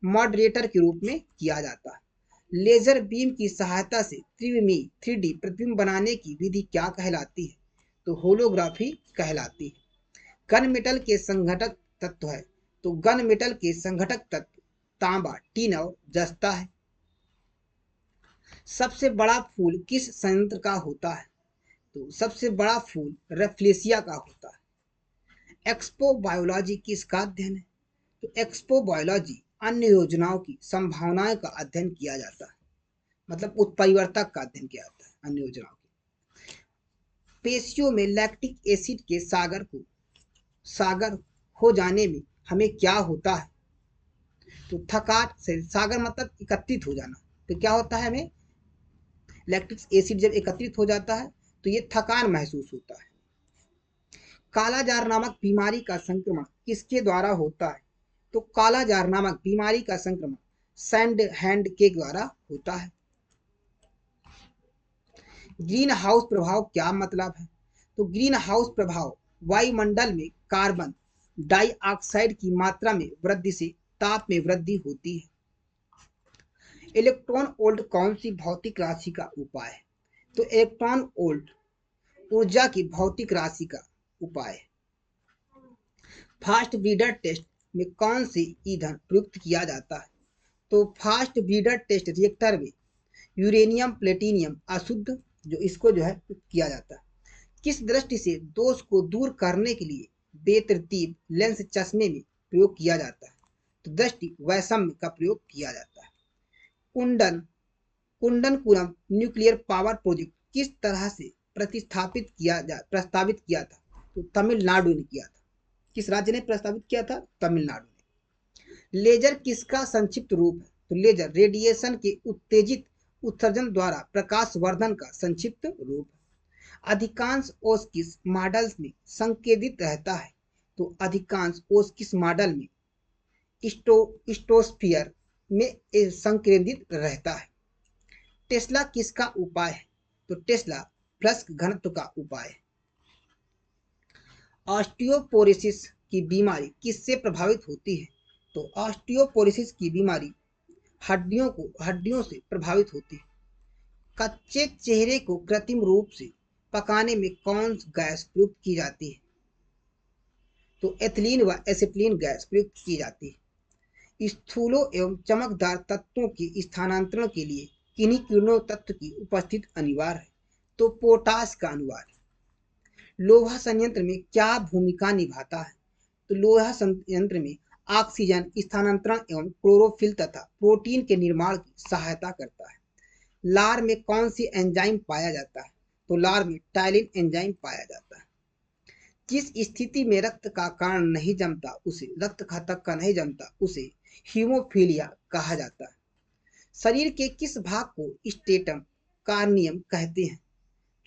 मॉडरेटर के रूप में किया जाता है। लेजर बीम की सहायता से त्रिविमीय 3D प्रतिबिंब बनाने की विधि क्या कहलाती है? तो होलोग्राफी कहलाती है। घन मेटल के संघटक तत्व है, तो घन मेटल के संघटक तत्व तांबा, टीन और जस्ता है। सबसे बड़ा फूल किस संयंत्र का होता है? तो सबसे बड़ा फूल रेफ्लेशिया का होता है। एक्सपो बायोलॉजी किसका अध्ययन है? तो एक्सपो बायोलॉजी अन्य योजनाओं की संभावनाओं का अध्ययन किया जाता है, मतलब उत्परिवर्तक का अध्ययन किया जाता है अन्य योजनाओं की। पेशियों में लैक्टिक एसिड के सागर हो जाने में हमें क्या होता है? तो थकान से, सागर मतलब एकत्रित हो जाना, तो क्या होता है हमें? लैक्टिक एसिड जब एकत्रित हो जाता है तो ये थकान महसूस होता है। कालाजार नामक बीमारी का संक्रमण किसके द्वारा होता है? तो कालाजार नामक बीमारी का संक्रमण सैंड हैंड के द्वारा होता है। ग्रीन हाउस प्रभाव क्या मतलब है? तो ग्रीन हाउस प्रभाव वायुमंडल में कार्बन डाइऑक्साइड की मात्रा में वृद्धि से ताप में वृद्धि होती है। इलेक्ट्रॉन वोल्ट कौन सी भौतिक राशि का उपाय है? तो इलेक्ट्रॉन वोल्ट ऊर्जा की भौतिक राशि का उपाय है। फास्ट ब्रीडर टेस्ट में कौन सी ईंधन प्रयुक्त किया जाता है? तो फास्ट ब्रीडर टेस्ट रिएक्टर में यूरेनियम प्लेटिनियम अशुद्ध जो इसको जो है किया जाता है। किस दृष्टि से दोष को दूर करने के लिए बेतरतीब लेंस चश्मे में प्रयोग किया जाता है? तो दृष्टि वैषम्य का प्रयोग किया जाता है। कुंडनकुरम न्यूक्लियर पावर प्रोजेक्ट किस तरह से प्रस्तावित किया था? तो तमिलनाडु ने किया था। किस राज्य ने प्रस्तावित किया था? तमिलनाडु ने। लेजर किसका संक्षिप्त रूप है? तो लेजर रेडिएशन के उत्तेजित उत्सर्जन द्वारा प्रकाशवर्धन का संक्षिप्त रूप है। अधिकांश ओस्किस मॉडल्स में संकेंद्रित रहता है, तो अधिकांश ओस्किस मॉडल में स्ट्रोस्फियर में संकेंद्रित रहता है। टेस्ला किसका उपाय है? तो टेस्ला फ्लक्स घनत्व का उपाय है। ऑस्टियोपोरोसिस की बीमारी किससे प्रभावित होती है? तो ऑस्टियोपोरोसिस की बीमारी हड्डियों से प्रभावित होती है। कच्चे चेहरे को कृत्रिम रूप से पकाने में कौन गैस प्रयुक्त की जाती है? तो एथिलीन व एसिटिलीन गैस प्रयुक्त की जाती है। स्थूलों एवं चमकदार तत्वों के स्थानांतरण के लिए किन्हीं किरणों तत्व की उपस्थिति अनिवार्य है? तो पोटास का अनिवार्य। लोहा संयंत्र में क्या भूमिका निभाता है? तो लोहा संयंत्र में ऑक्सीजन स्थानांतरण एवं क्लोरोफिल तथा प्रोटीन के निर्माण की सहायता करता है। लार में कौन सी एंजाइम पाया जाता है? तो लार में टाइलिन एंजाइम पाया जाता है। जिस स्थिति में रक्त का कारण नहीं जमता उसे रक्त घटक का नहीं जमता उसे हीमोफीलिया कहा जाता है। शरीर के किस भाग को स्टेटम कार्नियम कहते हैं?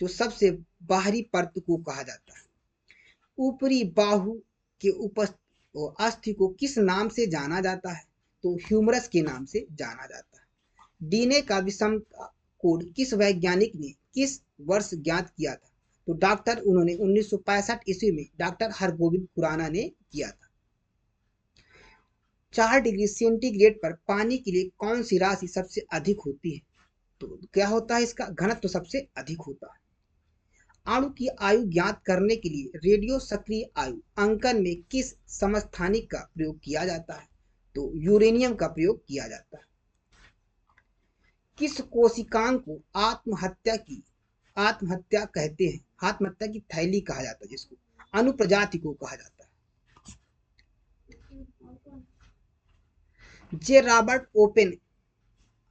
जो सबसे बाहरी परत को कहा जाता है। ऊपरी बाहु के अस्थि को किस नाम से जाना जाता है? तो ह्यूमरस के नाम से जाना जाता है। डीएनए का विषम कोड किस वैज्ञानिक ने किस वर्ष ज्ञात किया था? तो उन्होंने 1965 ईस्वी में डॉक्टर हरगोविंद खुराना ने किया था। 4 डिग्री सेंटीग्रेड पर पानी के लिए कौन सी राशि सबसे अधिक होती है? तो क्या होता है? इसका घनत्व सबसे अधिक होता है। अणु की आयु ज्ञात करने के लिए रेडियो सक्रिय आयु अंकन में किस समस्थानिक का प्रयोग किया जाता है? तो यूरेनियम का प्रयोग किया जाता है। किस कोशिकांग को आत्महत्या की आत्महत्या कहते हैं। आत्महत्या की थैली कहा जाता है जिसको, अनुप्रजाति को कहा जाता है। जे रॉबर्ट ओपेन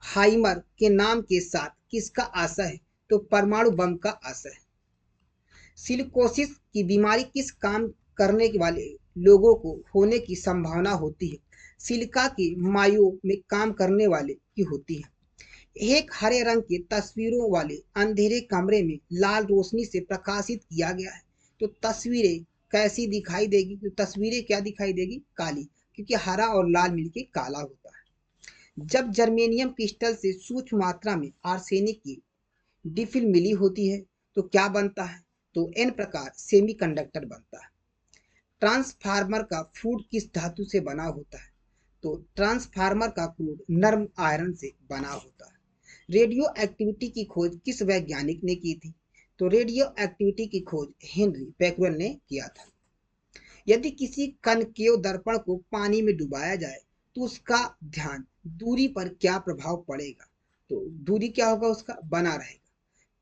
हाइमर के नाम के साथ किसका आशय है? तो परमाणु बम का आशय है। सिलिकोसिस की बीमारी किस काम करने वाले लोगों को होने की संभावना होती है? सिलिका के मायो में काम करने वाले की होती है। एक हरे रंग के तस्वीरों वाले अंधेरे कमरे में लाल रोशनी से प्रकाशित किया गया है, तो तस्वीरें कैसी दिखाई देगी? तो तस्वीरें क्या दिखाई देगी? काली, क्योंकि हरा और लाल मिलके काला होता है। जब जर्मेनियम क्रिस्टल से सूक्ष्म मात्रा में आर्सेनिक की डिफिल मिली होती है तो क्या बनता है? तो एन प्रकार सेमीकंडक्टर बनता है। ट्रांसफार्मर का फूड किस धातु से बना होता है? तो ट्रांसफार्मर का क्रूड नर्म आयरन से बना होता है। रेडियो एक्टिविटी की खोज किस वैज्ञानिक ने की थी? तो रेडियो एक्टिविटी की खोज हेनरी बैक्यूरेल ने किया था। यदि किसी कनकेव दर्पण को पानी में डुबाया जाए तो उसका ध्यान दूरी पर क्या प्रभाव पड़ेगा? तो दूरी क्या होगा उसका? बना रहेगा।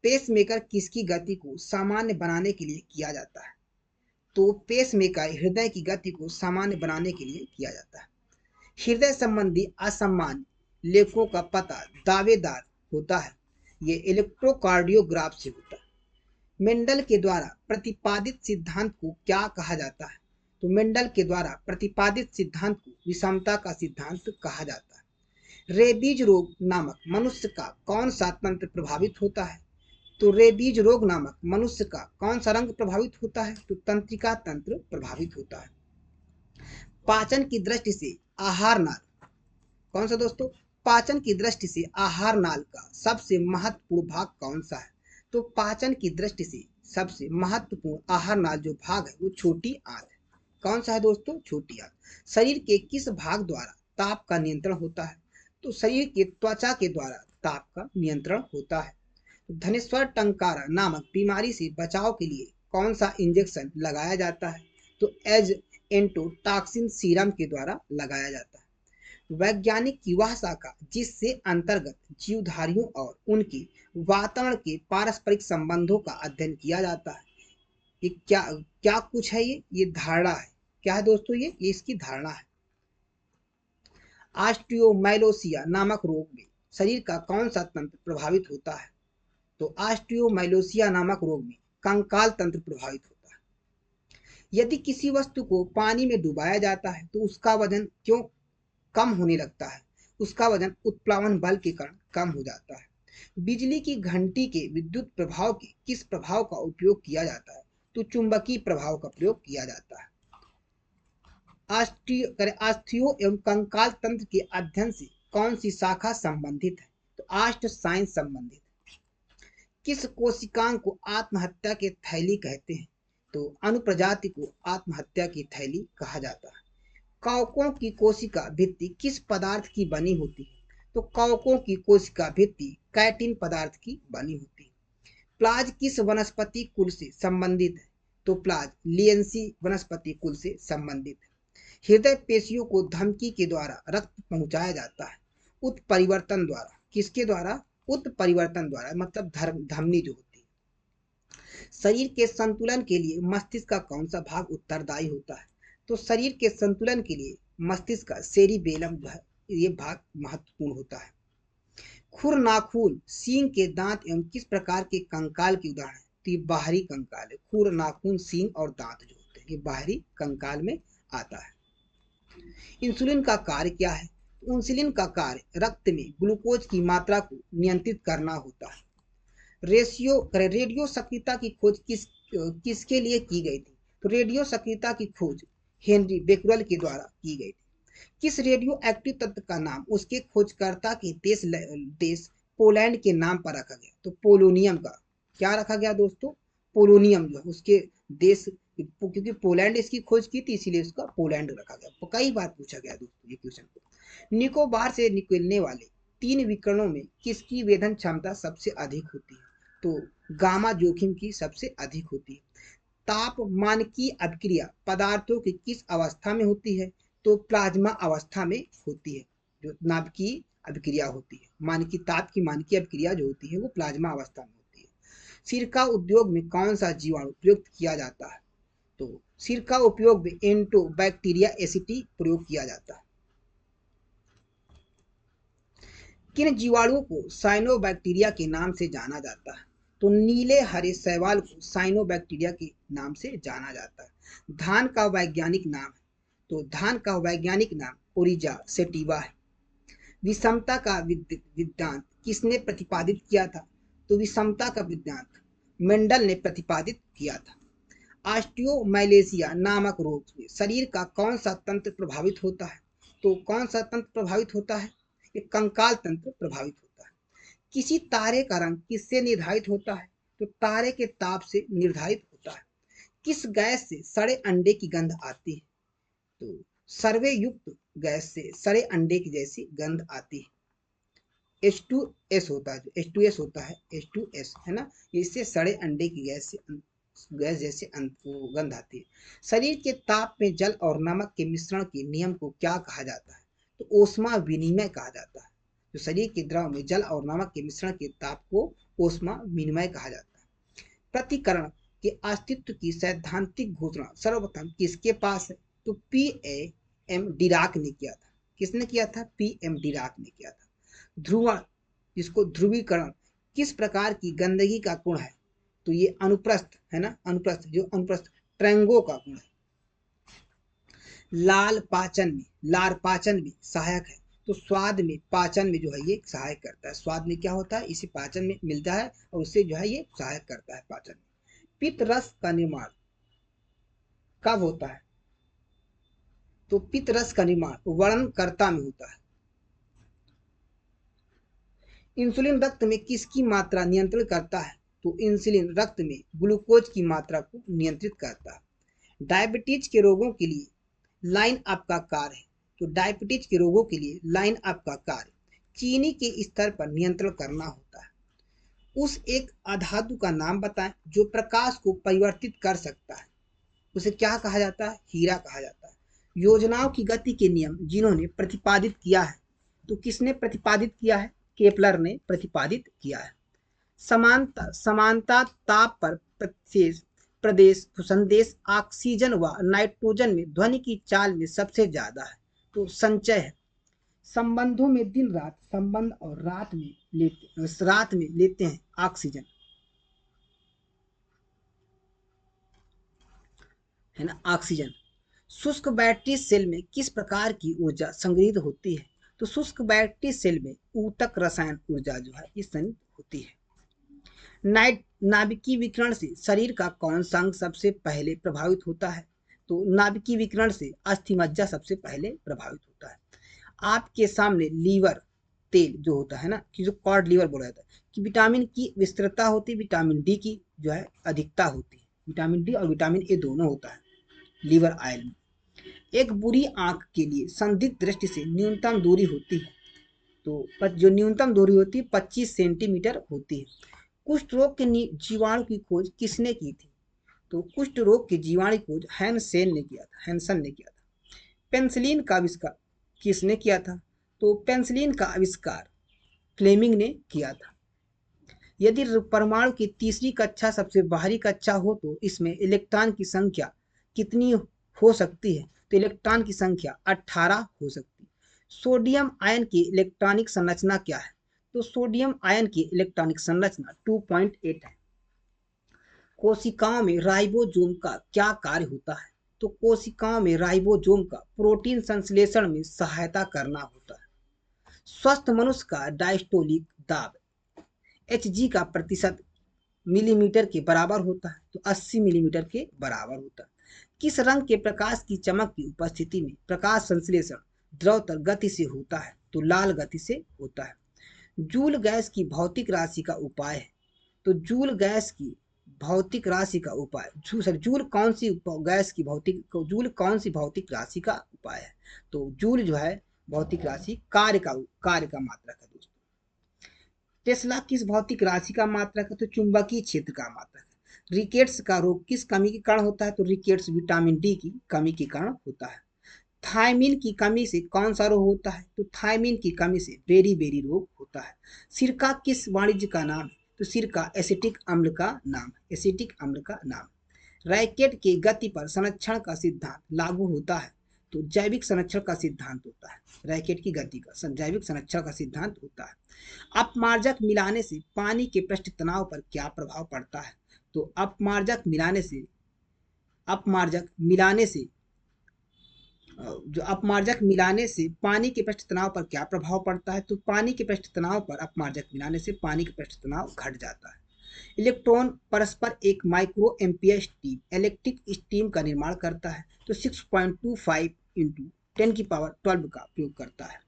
पेसमेकर किसकी गति को सामान्य बनाने के लिए किया जाता है? तो पेसमेकर हृदय की गति को सामान्य बनाने के लिए किया जाता है। हृदय संबंधी असामान्य लेखों का पता दावेदार होता है, ये इलेक्ट्रोकार्डियोग्राफ से होता है। मेंडल के द्वारा प्रतिपादित सिद्धांत को क्या कहा जाता है? तो मेंडल के द्वारा प्रतिपादित सिद्धांत को विषमता का सिद्धांत कहा जाता है। रेबीज रोग नामक मनुष्य का कौन सा तंत्र प्रभावित होता है? तो रेबीज रोग नामक मनुष्य का कौन सा रंग प्रभावित होता है? तो तंत्रिका तंत्र प्रभावित होता है। पाचन की दृष्टि से आहार नाल कौन सा दोस्तों? पाचन की दृष्टि से आहार नाल का सबसे महत्वपूर्ण भाग कौन सा है? तो पाचन की दृष्टि से सबसे महत्वपूर्ण आहार नाल जो भाग है वो छोटी आंत है। कौन सा है दोस्तों? छोटी आंत। शरीर के किस भाग द्वारा ताप का नियंत्रण होता है? तो शरीर के त्वचा के द्वारा ताप का नियंत्रण होता है। धनेश्वर टंकारा नामक बीमारी से बचाव के लिए कौन सा इंजेक्शन लगाया जाता है? तो एज एंटोटॉक्सिन सीरम के द्वारा लगाया जाता है। वैज्ञानिक की वह शाखा जिससे अंतर्गत जीवधारियों और उनके वातावरण के पारस्परिक संबंधों का अध्ययन किया जाता है, ये क्या क्या कुछ है? ये धारणा है। क्या है दोस्तों? ये इसकी धारणा है। ऑस्टियोमाइलोसिया नामक रोग में शरीर का कौन सा तंत्र प्रभावित होता है? तो ऑस्टियोमाइलोसिया नामक रोग में कंकाल तंत्र प्रभावित होता है। यदि किसी वस्तु को पानी में डुबाया जाता है तो उसका वजन क्यों कम होने लगता है? उसका वजन उत्प्लावन बल के कारण कम हो जाता है। बिजली की घंटी के विद्युत प्रभाव के किस प्रभाव का उपयोग किया जाता है? तो चुंबकीय प्रभाव का प्रयोग किया जाता है। ऑस्टियो एवं कंकाल तंत्र के अध्ययन से कौन सी शाखा संबंधित है? तो ऑस्ट साइंस संबंधित है। किस कोशिकांग को आत्महत्या की थैली कहते हैं? तो अनुप्रजाति को आत्महत्या की थैली कहा जाता है। कवकों की कोशिका भित्ति किस पदार्थ की बनी होती है? तो कवकों की कोशिका भित्ति कैटिन पदार्थ की बनी होती है। प्लाज किस वनस्पति कुल से संबंधित है? तो प्लाज लियंसी वनस्पति कुल से संबंधित है। हृदय पेशियों को धमकी के द्वारा रक्त पहुंचाया जाता है उत्परिवर्तन द्वारा। किसके द्वारा? उत्परिवर्तन द्वारा, मतलब धमनी जो होती है। शरीर के संतुलन के लिए मस्तिष्क का कौन सा भाग उत्तरदायी होता है? तो शरीर के संतुलन के लिए मस्तिष्क का सेरिबेलम ये भाग महत्वपूर्ण होता है। खुर नाखून सींग के दांत एवं किस प्रकार के कंकाल की उदाहरण है? तो ये बाहरी कंकाल है। खुर नाखून सींग और दांत जो होते हैं ये बाहरी कंकाल में आता है। इंसुलिन का कार्य क्या है? इंसुलिन का कार्य रक्त में ग्लूकोज की मात्रा को नियंत्रित करना होता है। रेडियो सक्रियता की खोज किसके लिए की गई थी? तो रेडियो सक्रियता की खोज हेनरी बेक्यूरेल के द्वारा की गई थी। किस रेडियो एक्टिव तत्व का नाम उसके खोजकर्ता के देश पोलैंड के नाम पर रखा गया? तो पोलोनियम का क्या रखा गया दोस्तों? पोलोनियम जो है उसके देश, क्योंकि पोलैंड इसकी खोज की थी इसीलिए उसका पोलैंड रखा गया। कई बार पूछा गया दोस्तों ये क्वेश्चन को। निकोबार से निकलने वाले 3 विकिरणों में किसकी वेधन क्षमता सबसे अधिक होती है? तो गामा जोखिम की सबसे अधिक होती है। तापमानकीय अभिक्रिया पदार्थों की किस अवस्था में होती है? तो प्लाज्मा अवस्था में होती है। जो नाभिकीय अभिक्रिया होती है, मानकीय ताप की मानकीय अभिक्रिया जो होती है वो प्लाज्मा अवस्था में होती है। सिरका उद्योग में कौन सा जीवाणु प्रयुक्त किया जाता है? तो सिरका उपयोग में एंटोबैक्टीरिया एसिटी प्रयोग किया जाता है। किन जीवाणुओं को साइनोबैक्टीरिया के नाम से जाना जाता है? तो नीले हरे शैवाल को साइनोबैक्टीरिया के नाम से जाना जाता है। धान का वैज्ञानिक नाम है, तो धान का वैज्ञानिक नाम ओरिजा सेटिवा है। विषमता का सिद्धांत किसने प्रतिपादित किया था? तो विषमता का सिद्धांत मेंडल ने प्रतिपादित किया था। ऑस्टियोमाइलेसिया नामक रोग में शरीर का कौन सा तंत्र प्रभावित होता है? तो कौन सा तंत्र प्रभावित होता है? ये कंकाल तंत्र प्रभावित होता है। किसी तारे का रंग किससे निर्धारित होता है? तो तारे के ताप से निर्धारित होता है। किस गैस से सड़े अंडे की गंध आती है? तो सर्वे युक्त गैस से सड़े अंडे की जैसी गंध आती है। H2S होता है, जो H2S होता है, H2S है ना, इससे सड़े अंडे की गैस जैसे गंध आती है। शरीर के ताप में जल और नमक के मिश्रण के नियम को क्या कहा जाता है? तो ओस्मा विनिमय कहा जाता है। तो शरीर के द्रव में जल और नमक के मिश्रण के ताप को ओस्मा विनिमय कहा जाता है। प्रतिकरण के अस्तित्व की सैद्धांतिक घोषणा सर्वप्रथम किसके पास है? तो PM डिराक ने किया था। किसने किया था? PM डिराक ने किया था। ध्रुवण, जिसको ध्रुवीकरण, किस प्रकार की गंदगी का गुण है? तो ये अनुप्रस्थ है ना, अनुप्रस्थ, जो अनुप्रस्थ ट्रेंगो का गुण है। लाल पाचन में सहायक है, तो स्वाद में पाचन में जो है ये सहायक करता है। स्वाद में क्या होता है? इसे पाचन में मिलता है और उससे जो है ये सहायक करता है पाचन में। पित्त रस का निर्माण कब होता है? तो पित्त रस का निर्माण वर्णनकर्ता में होता है। इंसुलिन रक्त में किसकी मात्रा नियंत्रण करता है? तो इंसुलिन रक्त में ग्लूकोज की मात्रा को नियंत्रित करता है। डायबिटीज के रोगों के लिए लाइन अप का कार्य है, तो डायबिटीज के रोगों के लिए लाइन अप का कार्य चीनी के स्तर पर नियंत्रण करना होता है। उस एक अधातु का नाम बताएं जो प्रकाश को परिवर्तित कर सकता है, उसे क्या कहा जाता है? हीरा कहा जाता है। योजनाओं की गति के नियम जिन्होंने प्रतिपादित किया है, तो किसने प्रतिपादित किया है? केपलर ने प्रतिपादित किया है। समानता ताप पर प्रदेश संदेश ऑक्सीजन व नाइट्रोजन में ध्वनि की चाल में सबसे ज्यादा है, तो संचय है। संबंधों में दिन रात संबंध और रात में लेते हैं ऑक्सीजन, है ना, ऑक्सीजन। शुष्क बैटरी सेल में किस प्रकार की ऊर्जा संग्रहित होती है? तो शुष्क बैटरी सेल में ऊतक रसायन ऊर्जा जो है ये संग्रहित होती है। नाभिकीय विकिरण से शरीर का कौन सा अंग सबसे पहले प्रभावित होता है? तो नाभिकीय विकिरण से अस्थिमज्जा सबसे पहले प्रभावित होता है। आपके सामने लीवर तेल जो होता है ना, कि जो कॉड लीवर बोला जाता है, कि विटामिन की विस्तृतता होती है, विटामिन डी की जो है अधिकता होती है। विटामिन डी और विटामिन ए दोनों होता है लीवर ऑयल में। एक बुरी आंख के लिए संदिग्ध दृष्टि से न्यूनतम दूरी होती है, तो जो न्यूनतम दूरी होती है 25 सेंटीमीटर होती है। कुष्ठ रोग के जीवाणु की खोज किसने की थी? तो कुष्ठ रोग के जीवाणु की खोज हैंसन ने किया था। पेंसिलिन का आविष्कार किसने किया था? तो पेंसिलिन का आविष्कार फ्लेमिंग ने किया था। यदि परमाणु की तीसरी कक्षा सबसे बाहरी कक्षा हो तो इसमें इलेक्ट्रॉन की संख्या कितनी हो सकती है? तो इलेक्ट्रॉन की संख्या 18 हो सकती है। सोडियम आयन की इलेक्ट्रॉनिक संरचना क्या है? तो सोडियम आयन की इलेक्ट्रॉनिक संरचना 2.8 है। कोशिकाओं में राइबोसोम का क्या कार्य होता है? तो कोशिकाओं में राइबोसोम का प्रोटीन संश्लेषण में सहायता करना होता है। स्वस्थ मनुष्य का डायस्टोलिक दाब Hg का प्रतिशत मिलीमीटर के बराबर होता है, तो 80 मिलीमीटर के बराबर होता है। किस रंग के प्रकाश की चमक की उपस्थिति में प्रकाश संश्लेषण द्रवतर गति से होता है? तो लाल गति से होता है। जूल गैस की भौतिक राशि का उपाय है, तो जूल गैस की भौतिक राशि का उपाय जूल कौन सी भौतिक राशि का उपाय है? तो जूल जो है भौतिक राशि कार्य का मात्रक है दोस्तों। टेस्ला किस भौतिक राशि का मात्रक है? तो चुंबकीय क्षेत्र का मात्रक है। रिकेट्स का रोग किस कमी के कारण होता है? तो रिकेट्स विटामिन डी की कमी के कारण होता है। थायमिन की कमी से कौन सा रोग होता है? तो थायमिन की कमी से बेरी बेरी रोग होता है। सिरका किस वाणिज्य का नाम है? तो सिरका एसिटिक अम्ल का नाम, एसिटिक अम्ल का नाम। रैकेट की गति पर संरक्षण का सिद्धांत लागू होता है, तो जैविक संरक्षण का सिद्धांत होता है। रैकेट की गति का जैविक संरक्षण का सिद्धांत होता है। अपमार्जक मिलाने से पानी के पृष्ठ तनाव पर क्या प्रभाव पड़ता है? तो अपमार्जक मिलाने से जो अपमार्जक मिलाने से पानी के पृष्ठ तनाव पर क्या प्रभाव पड़ता है? तो पानी के पृष्ठ तनाव पर अपमार्जक मिलाने से पानी के पृष्ठ तनाव घट जाता है। इलेक्ट्रॉन परस्पर एक micro ampere steam electric steam का निर्माण करता है, तो 6.25 इंटू 10⁻12 का प्रयोग करता है।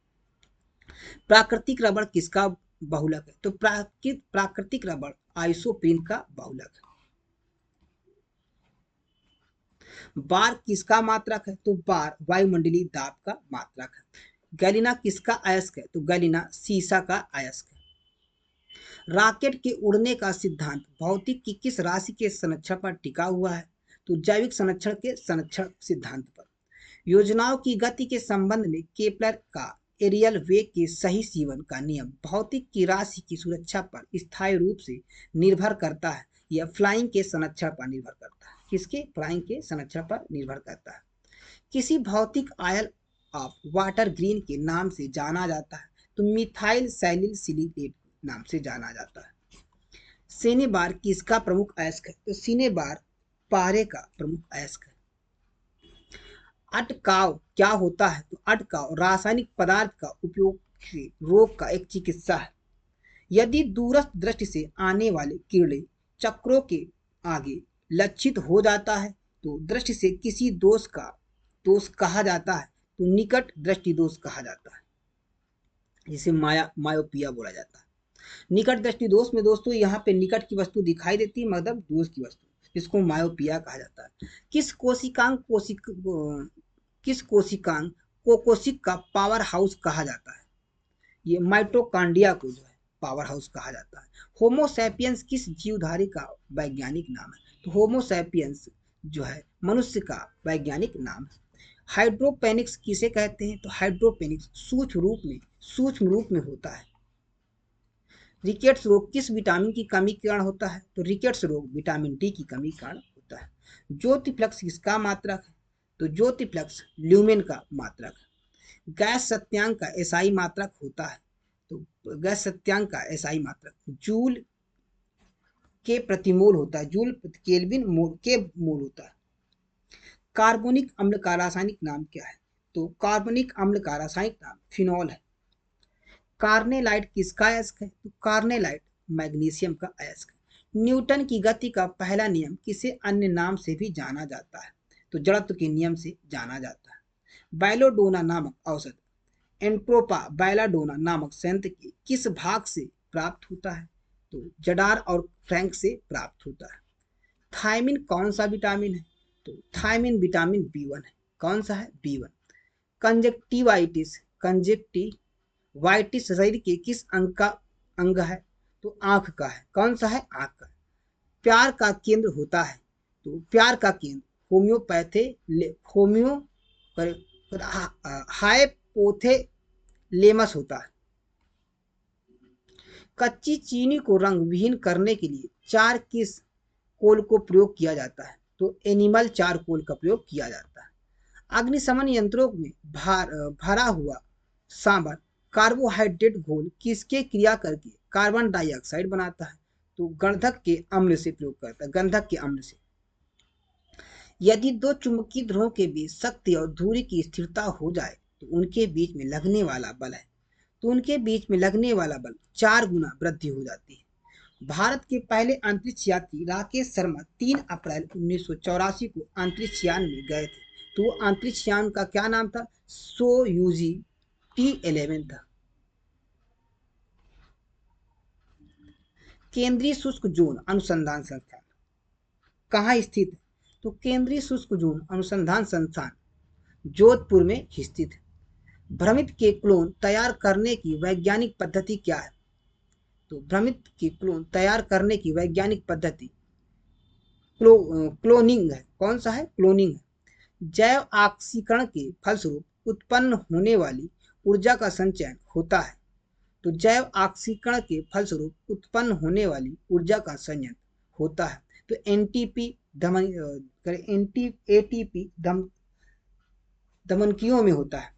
प्राकृतिक रबड़ किसका बहुलक है? तो प्राकृतिक रबड़ आइसोप्रीन का बहुलक है। बार किसका मात्रक है? तो बार वायुमंडलीय दाब का मात्रक है। गैलिना किसका अयस्क है? तो गैलिना सीसा का अयस्क है। रॉकेट के उड़ने का सिद्धांत भौतिक की किस राशि के संरक्षण पर टिका हुआ है? तो जैविक संरक्षण के संरक्षण सिद्धांत पर। योजनाओं की गति के संबंध में केपलर का एरियल वेग के सही सीवन का नियम भौतिक की राशि की सुरक्षा पर स्थायी रूप से निर्भर करता है या फ्लाइंग के संरक्षण पर निर्भर करता है? किसके? फ्लाइंग के संरक्षण पर निर्भर करता है। किसी भौतिक आयल ऑफ वाटर ग्रीन के नाम से जाना जाता है? तो मिथाइल सैलिसिलेट नाम से जाना जाता है। सिनेबार किसका प्रमुख अयस्क है? तो सिनेबार पारे का प्रमुख अयस्क है। अटकाव क्या होता है? तो अटकाव रासायनिक पदार्थ का उपयोग से रोग का एक चिकित्सा है। यदि दूरस्थ दृष्टि से आने वाले कीड़े चक्रों के आगे लक्षित हो जाता है तो दृष्टि से किसी दोष का दोष कहा जाता है, तो निकट दृष्टि दोष कहा जाता है, जिसे मायोपिया बोला जाता है। निकट दृष्टि दोष में दोस्तों यहाँ पे निकट की वस्तु दिखाई देती है, मतलब दूर की वस्तु, जिसको मायोपिया कहा जाता है। किस कोशिकांग को कोशिक का पावर हाउस कहा जाता है? ये माइटोकांड्रिया को जो है पावर हाउस कहा जाता है। होमोसैपियंस किस जीवधारी का वैज्ञानिक नाम है? तो होमोसैपियंस जो है मनुष्य का वैज्ञानिक नाम है। हाइड्रोपेनिक्स किसे कहते हैं? तो हाइड्रोपेनिक्स सूक्ष्म रूप में होता है। रिकेट्स रोग किस विटामिन की कमी के कारण होता है? तो रिकेट्स रोग विटामिन डी की कमी के कारण होता है। ज्योतिफ्लक्स किसका मात्रक है? तो ज्योतिफ्लक्स ल्यूमेन का मात्रक है। गैस सत्यांक का एसआई मात्रक होता है, तो गैस सत्यांक का एसआई मात्रक जूल के प्रतिमोल होता है, जूल केल्विन के मोल होता है। कार्बोनिक अम्ल का रासायनिक नाम क्या है? तो कार्बोनिक अम्ल का रासायनिक नाम फिनॉल है। कार्नेलाइट किसका अयस्क है? तो कार्नेलाइट मैग्नीशियम का अयस्क है। न्यूटन की गति का पहला नियम किसे अन्य नाम से भी जाना जाता है? तो जड़त्व के नियम से जाना जाता है। बैलोडोना नामक औषध एंट्रोपा बैलाडोना नामक संयंत्र के किस भाग से प्राप्त होता है? तो जडार और फ्रैंक से प्राप्त होता है। थायमिन कौन सा विटामिन है? तो थायमिन विटामिन B1 है। कौन सा है? B1। कंजक्टिवाइटिस शरीर के किस अंग है? तो आंख का है। कौन सा है? आंख का। प्यार का केंद्र होता है, तो प्यार का केंद्र होम्यो हाइपोथैलेमस होता है। कच्ची चीनी को रंग विहीन करने के लिए चार किस कोल को प्रयोग किया जाता है? तो एनिमल चारकोल का प्रयोग किया जाता है। अग्निशमन यंत्रों में भरा हुआ सांभर कार्बोहाइड्रेट घोल किसके क्रिया करके कार्बन डाइऑक्साइड बनाता है? तो गंधक के अम्ल से प्रयोग करता है, गंधक के अम्ल से। यदि दो चुंबकीय ध्रुवों के बीच शक्ति और दूरी की स्थिरता हो जाए तो उनके बीच में लगने वाला बल है, तो उनके बीच में लगने वाला बल 4 गुना वृद्धि हो जाती है। भारत के पहले अंतरिक्ष यात्री राकेश शर्मा 3 अप्रैल 1984 को अंतरिक्ष यान में गए थे, तो अंतरिक्ष यान का क्या नाम था? सोयूजी T11 था। केंद्रीय शुष्क जोन अनुसंधान संस्थान कहाँ स्थित है? तो केंद्रीय शुष्क जोन अनुसंधान संस्थान जोधपुर में स्थित है। भ्रमित के क्लोन तैयार करने की वैज्ञानिक पद्धति क्या है? तो भ्रमित के क्लोन तैयार करने की वैज्ञानिक पद्धति क्लोनिंग है। कौन सा है? क्लोनिंग है। जैव ऑक्सीकरण के फलस्वरूप उत्पन्न होने वाली ऊर्जा का संचयन होता है, तो जैव ऑक्सीकरण के फलस्वरूप उत्पन्न होने वाली ऊर्जा का संयंत्र होता है। तो एनटीपी धमन एनटी एटीपी धमनियों में होता है।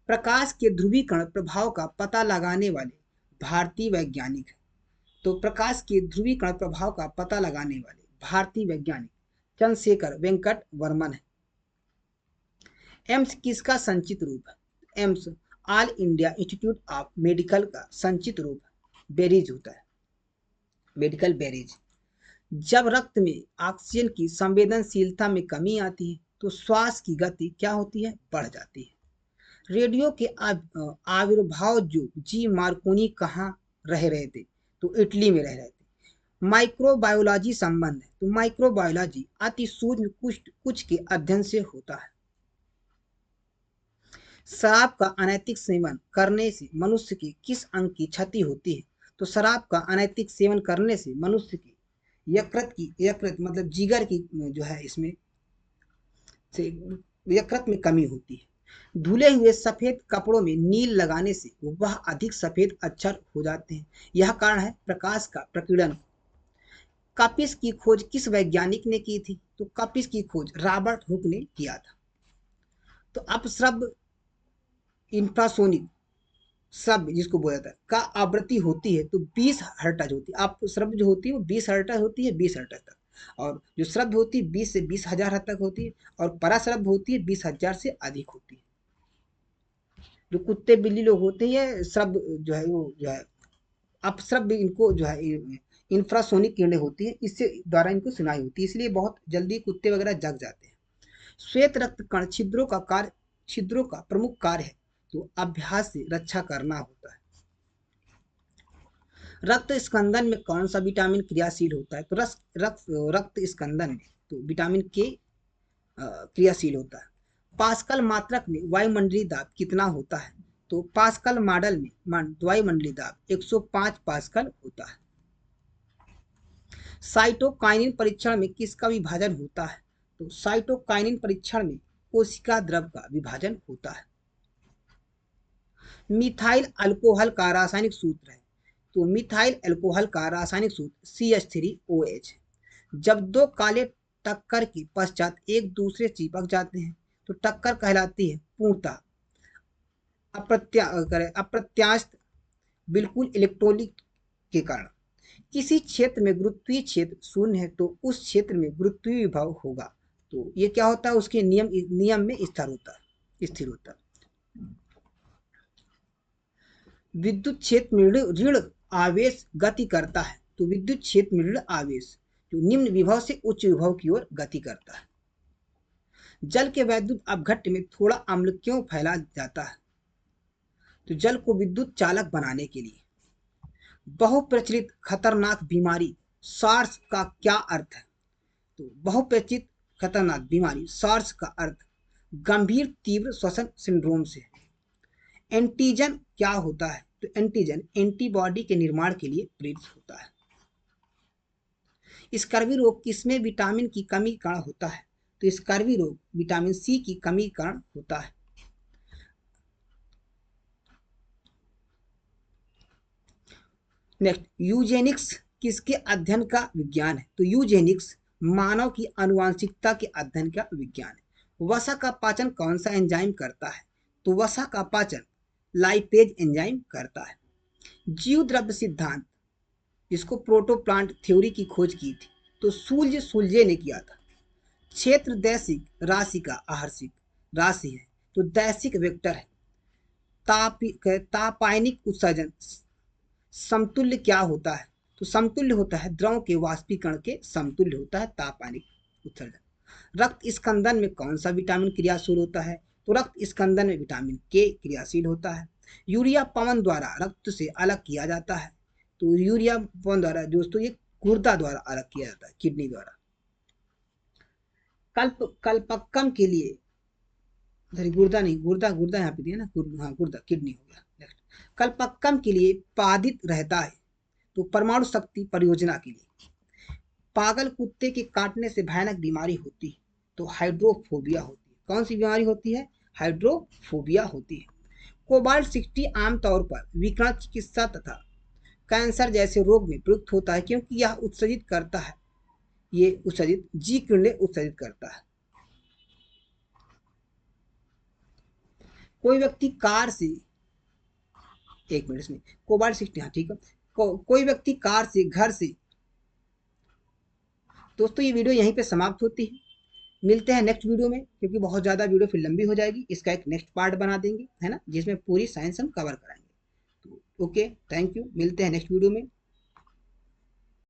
प्रकाश के ध्रुवीकरण प्रभाव का पता लगाने वाले भारतीय वैज्ञानिक हैं। तो प्रकाश के ध्रुवीकरण प्रभाव का पता लगाने वाले भारतीय वैज्ञानिक चंद्रशेखर वेंकट वर्मन है। एम्स किसका संचित रूप है? AIIMS all India institute of medical का संचित रूप बेरीज होता है, मेडिकल बेरीज। जब रक्त में ऑक्सीजन की संवेदनशीलता में कमी आती है तो श्वास की गति क्या होती है? बढ़ जाती है। रेडियो के आविर्भाव जो जी मार्कोनी कहाँ रह रहे थे? तो इटली में रह रहे थे। माइक्रोबायोलॉजी संबंध है, तो माइक्रोबायोलॉजी अति सूक्ष्म कुछ के अध्ययन से होता है। शराब का अनैतिक सेवन करने से मनुष्य के किस अंग की क्षति होती है? तो शराब का अनैतिक सेवन करने से मनुष्य की यकृत मतलब जिगर की जो है इसमें से यकृत में कमी होती है। धुले हुए सफेद कपड़ों में नील लगाने से वह अधिक सफेद अक्षर हो जाते हैं। यह कारण है प्रकाश का प्रकीर्णन। कपिस की खोज किस वैज्ञानिक ने की थी? तो कपिस की खोज रॉबर्ट हुक ने किया था। तो अपश्रव्य इंफ्रासोनिक शब्द जिसको बोला जाता है का आवृत्ति होती है तो 20 हर्ट्ज होती है। अपश्रव्य जो होती है वो 20 हर्ट्ज होती है, 20 हर्ट्ज तक। और जो श्रव्य होती है 20 से 20,000 तक होती है। और पराश्रव्य होती है 20,000 से अधिक होती है। जो कुत्ते बिल्ली लोग होते हैं श्रव्य जो है वो जो है अपश्रव्य इनको जो है इंफ्रासोनिक किरणें होती है, इससे द्वारा इनको सुनाई होती है, इसलिए बहुत जल्दी कुत्ते वगैरह जग जाते हैं। श्वेत रक्त कण छिद्रों का प्रमुख कार्य है तो अभ्यास से रक्षा करना होता है। रक्त स्कंदन में कौन सा विटामिन क्रियाशील होता है? तो रक्त स्कंदन में तो विटामिन के क्रियाशील होता है। पास्कल मात्रक में वायुमंडलीय दाब कितना होता है? तो पास्कल मॉडल में वायुमंडलीय दाब 105 पास्कल होता है। साइटोकाइनिन परीक्षण में किसका विभाजन होता है? तो साइटोकाइनिन परीक्षण में कोशिका द्रव का विभाजन होता है। मिथाइल अल्कोहल का रासायनिक सूत्र है, तो मिथाइल अल्कोहल का रासायनिक सूत्र CH3OH। जब दो काले टक्कर के पश्चात एक दूसरे चिपक जाते हैं तो टक्कर कहलाती है पूर्णतः अप्रत्यास्थ बिल्कुल इलेक्ट्रॉनिक के कारण। किसी क्षेत्र में गुरुत्वीय क्षेत्र शून्य है तो उस क्षेत्र में गुरुत्वीय विभव होगा। तो ये क्या होता है? उसके नियम में स्थिर होता है। विद्युत क्षेत्र में ऋण आवेश गति करता है, तो विद्युत क्षेत्र में ऋण आवेश जो निम्न विभव से उच्च विभव की ओर गति करता है। जल के वैद्युत अपघट्य में थोड़ा अम्ल क्यों फैला जाता है? तो जल को विद्युत चालक बनाने के लिए। बहुप्रचलित खतरनाक बीमारी सार्स का क्या अर्थ है? तो बहुप्रचलित खतरनाक बीमारी सार्स का अर्थ गंभीर तीव्र श्वसन सिंड्रोम से। एंटीजन क्या होता है? तो एंटीजन एंटीबॉडी के निर्माण के लिए प्रेरित होता है। स्कर्वी रोग किसमें विटामिन की कमी कारण होता है? तो स्कर्वी रोग विटामिन सी की कमी कारण होता है। नेक्स्ट, यूजेनिक्स किसके अध्ययन का विज्ञान है? तो यूजेनिक्स मानव की आनुवंशिकता के अध्ययन का विज्ञान है। वसा का पाचन कौन सा एंजाइम करता है? तो वसा का पाचन लाइपेज एंजाइम करता है। जीव द्रव्य सिद्धांत जिसको प्रोटोप्लांट थ्योरी की खोज की थी तो सुल्जे ने किया था। क्षेत्र दैसिक राशि का आहर्षिक राशि है तो दैसिक वेक्टर है। तापायनिक उत्सर्जन समतुल्य क्या होता है? तो समतुल्य होता है द्रव के वाष्पीकरण के समतुल्य होता है तापायनिक उत्सर्जन। रक्त स्कंदन में कौन सा विटामिन क्रियाशील होता है? तो रक्त स्कंदन में विटामिन के क्रियाशील होता है। यूरिया पवन द्वारा रक्त से अलग किया जाता है, तो यूरिया पवन द्वारा दोस्तों ये गुर्दा द्वारा अलग किया जाता है, किडनी द्वारा। कल्पक्कम के लिए गुर्दा नहीं, गुर्दा यहाँ पे दिया ना, हाँ गुर्दा किडनी हो गया। नेक्स्ट, कल्पक्कम के लिए बाधित रहता है तो परमाणु शक्ति परियोजना के लिए। पागल कुत्ते के काटने से भयानक बीमारी होती है तो हाइड्रोफोबिया होती है। कौन सी बीमारी होती है? हाइड्रोफोबिया होती है। कोबाल्ट 60 आमतौर पर विकिरण चिकित्सा तथा कैंसर जैसे रोग में प्रयुक्त होता है क्योंकि यह उत्सर्जित करता है, ये उत्सर्जित जी किरणें उत्सर्जित करता है। कोई व्यक्ति कार से, एक मिनट इसमें, कोबाल्ट 60, हाँ ठीक है। कोई व्यक्ति कार से, घर से। दोस्तों ये वीडियो यहीं पे समाप्त होती है, मिलते हैं नेक्स्ट वीडियो में, क्योंकि बहुत ज़्यादा वीडियो फिर लंबी हो जाएगी। इसका एक नेक्स्ट पार्ट बना देंगे, है ना, जिसमें पूरी साइंस हम कवर कराएंगे। तो ओके, थैंक यू, मिलते हैं नेक्स्ट वीडियो में।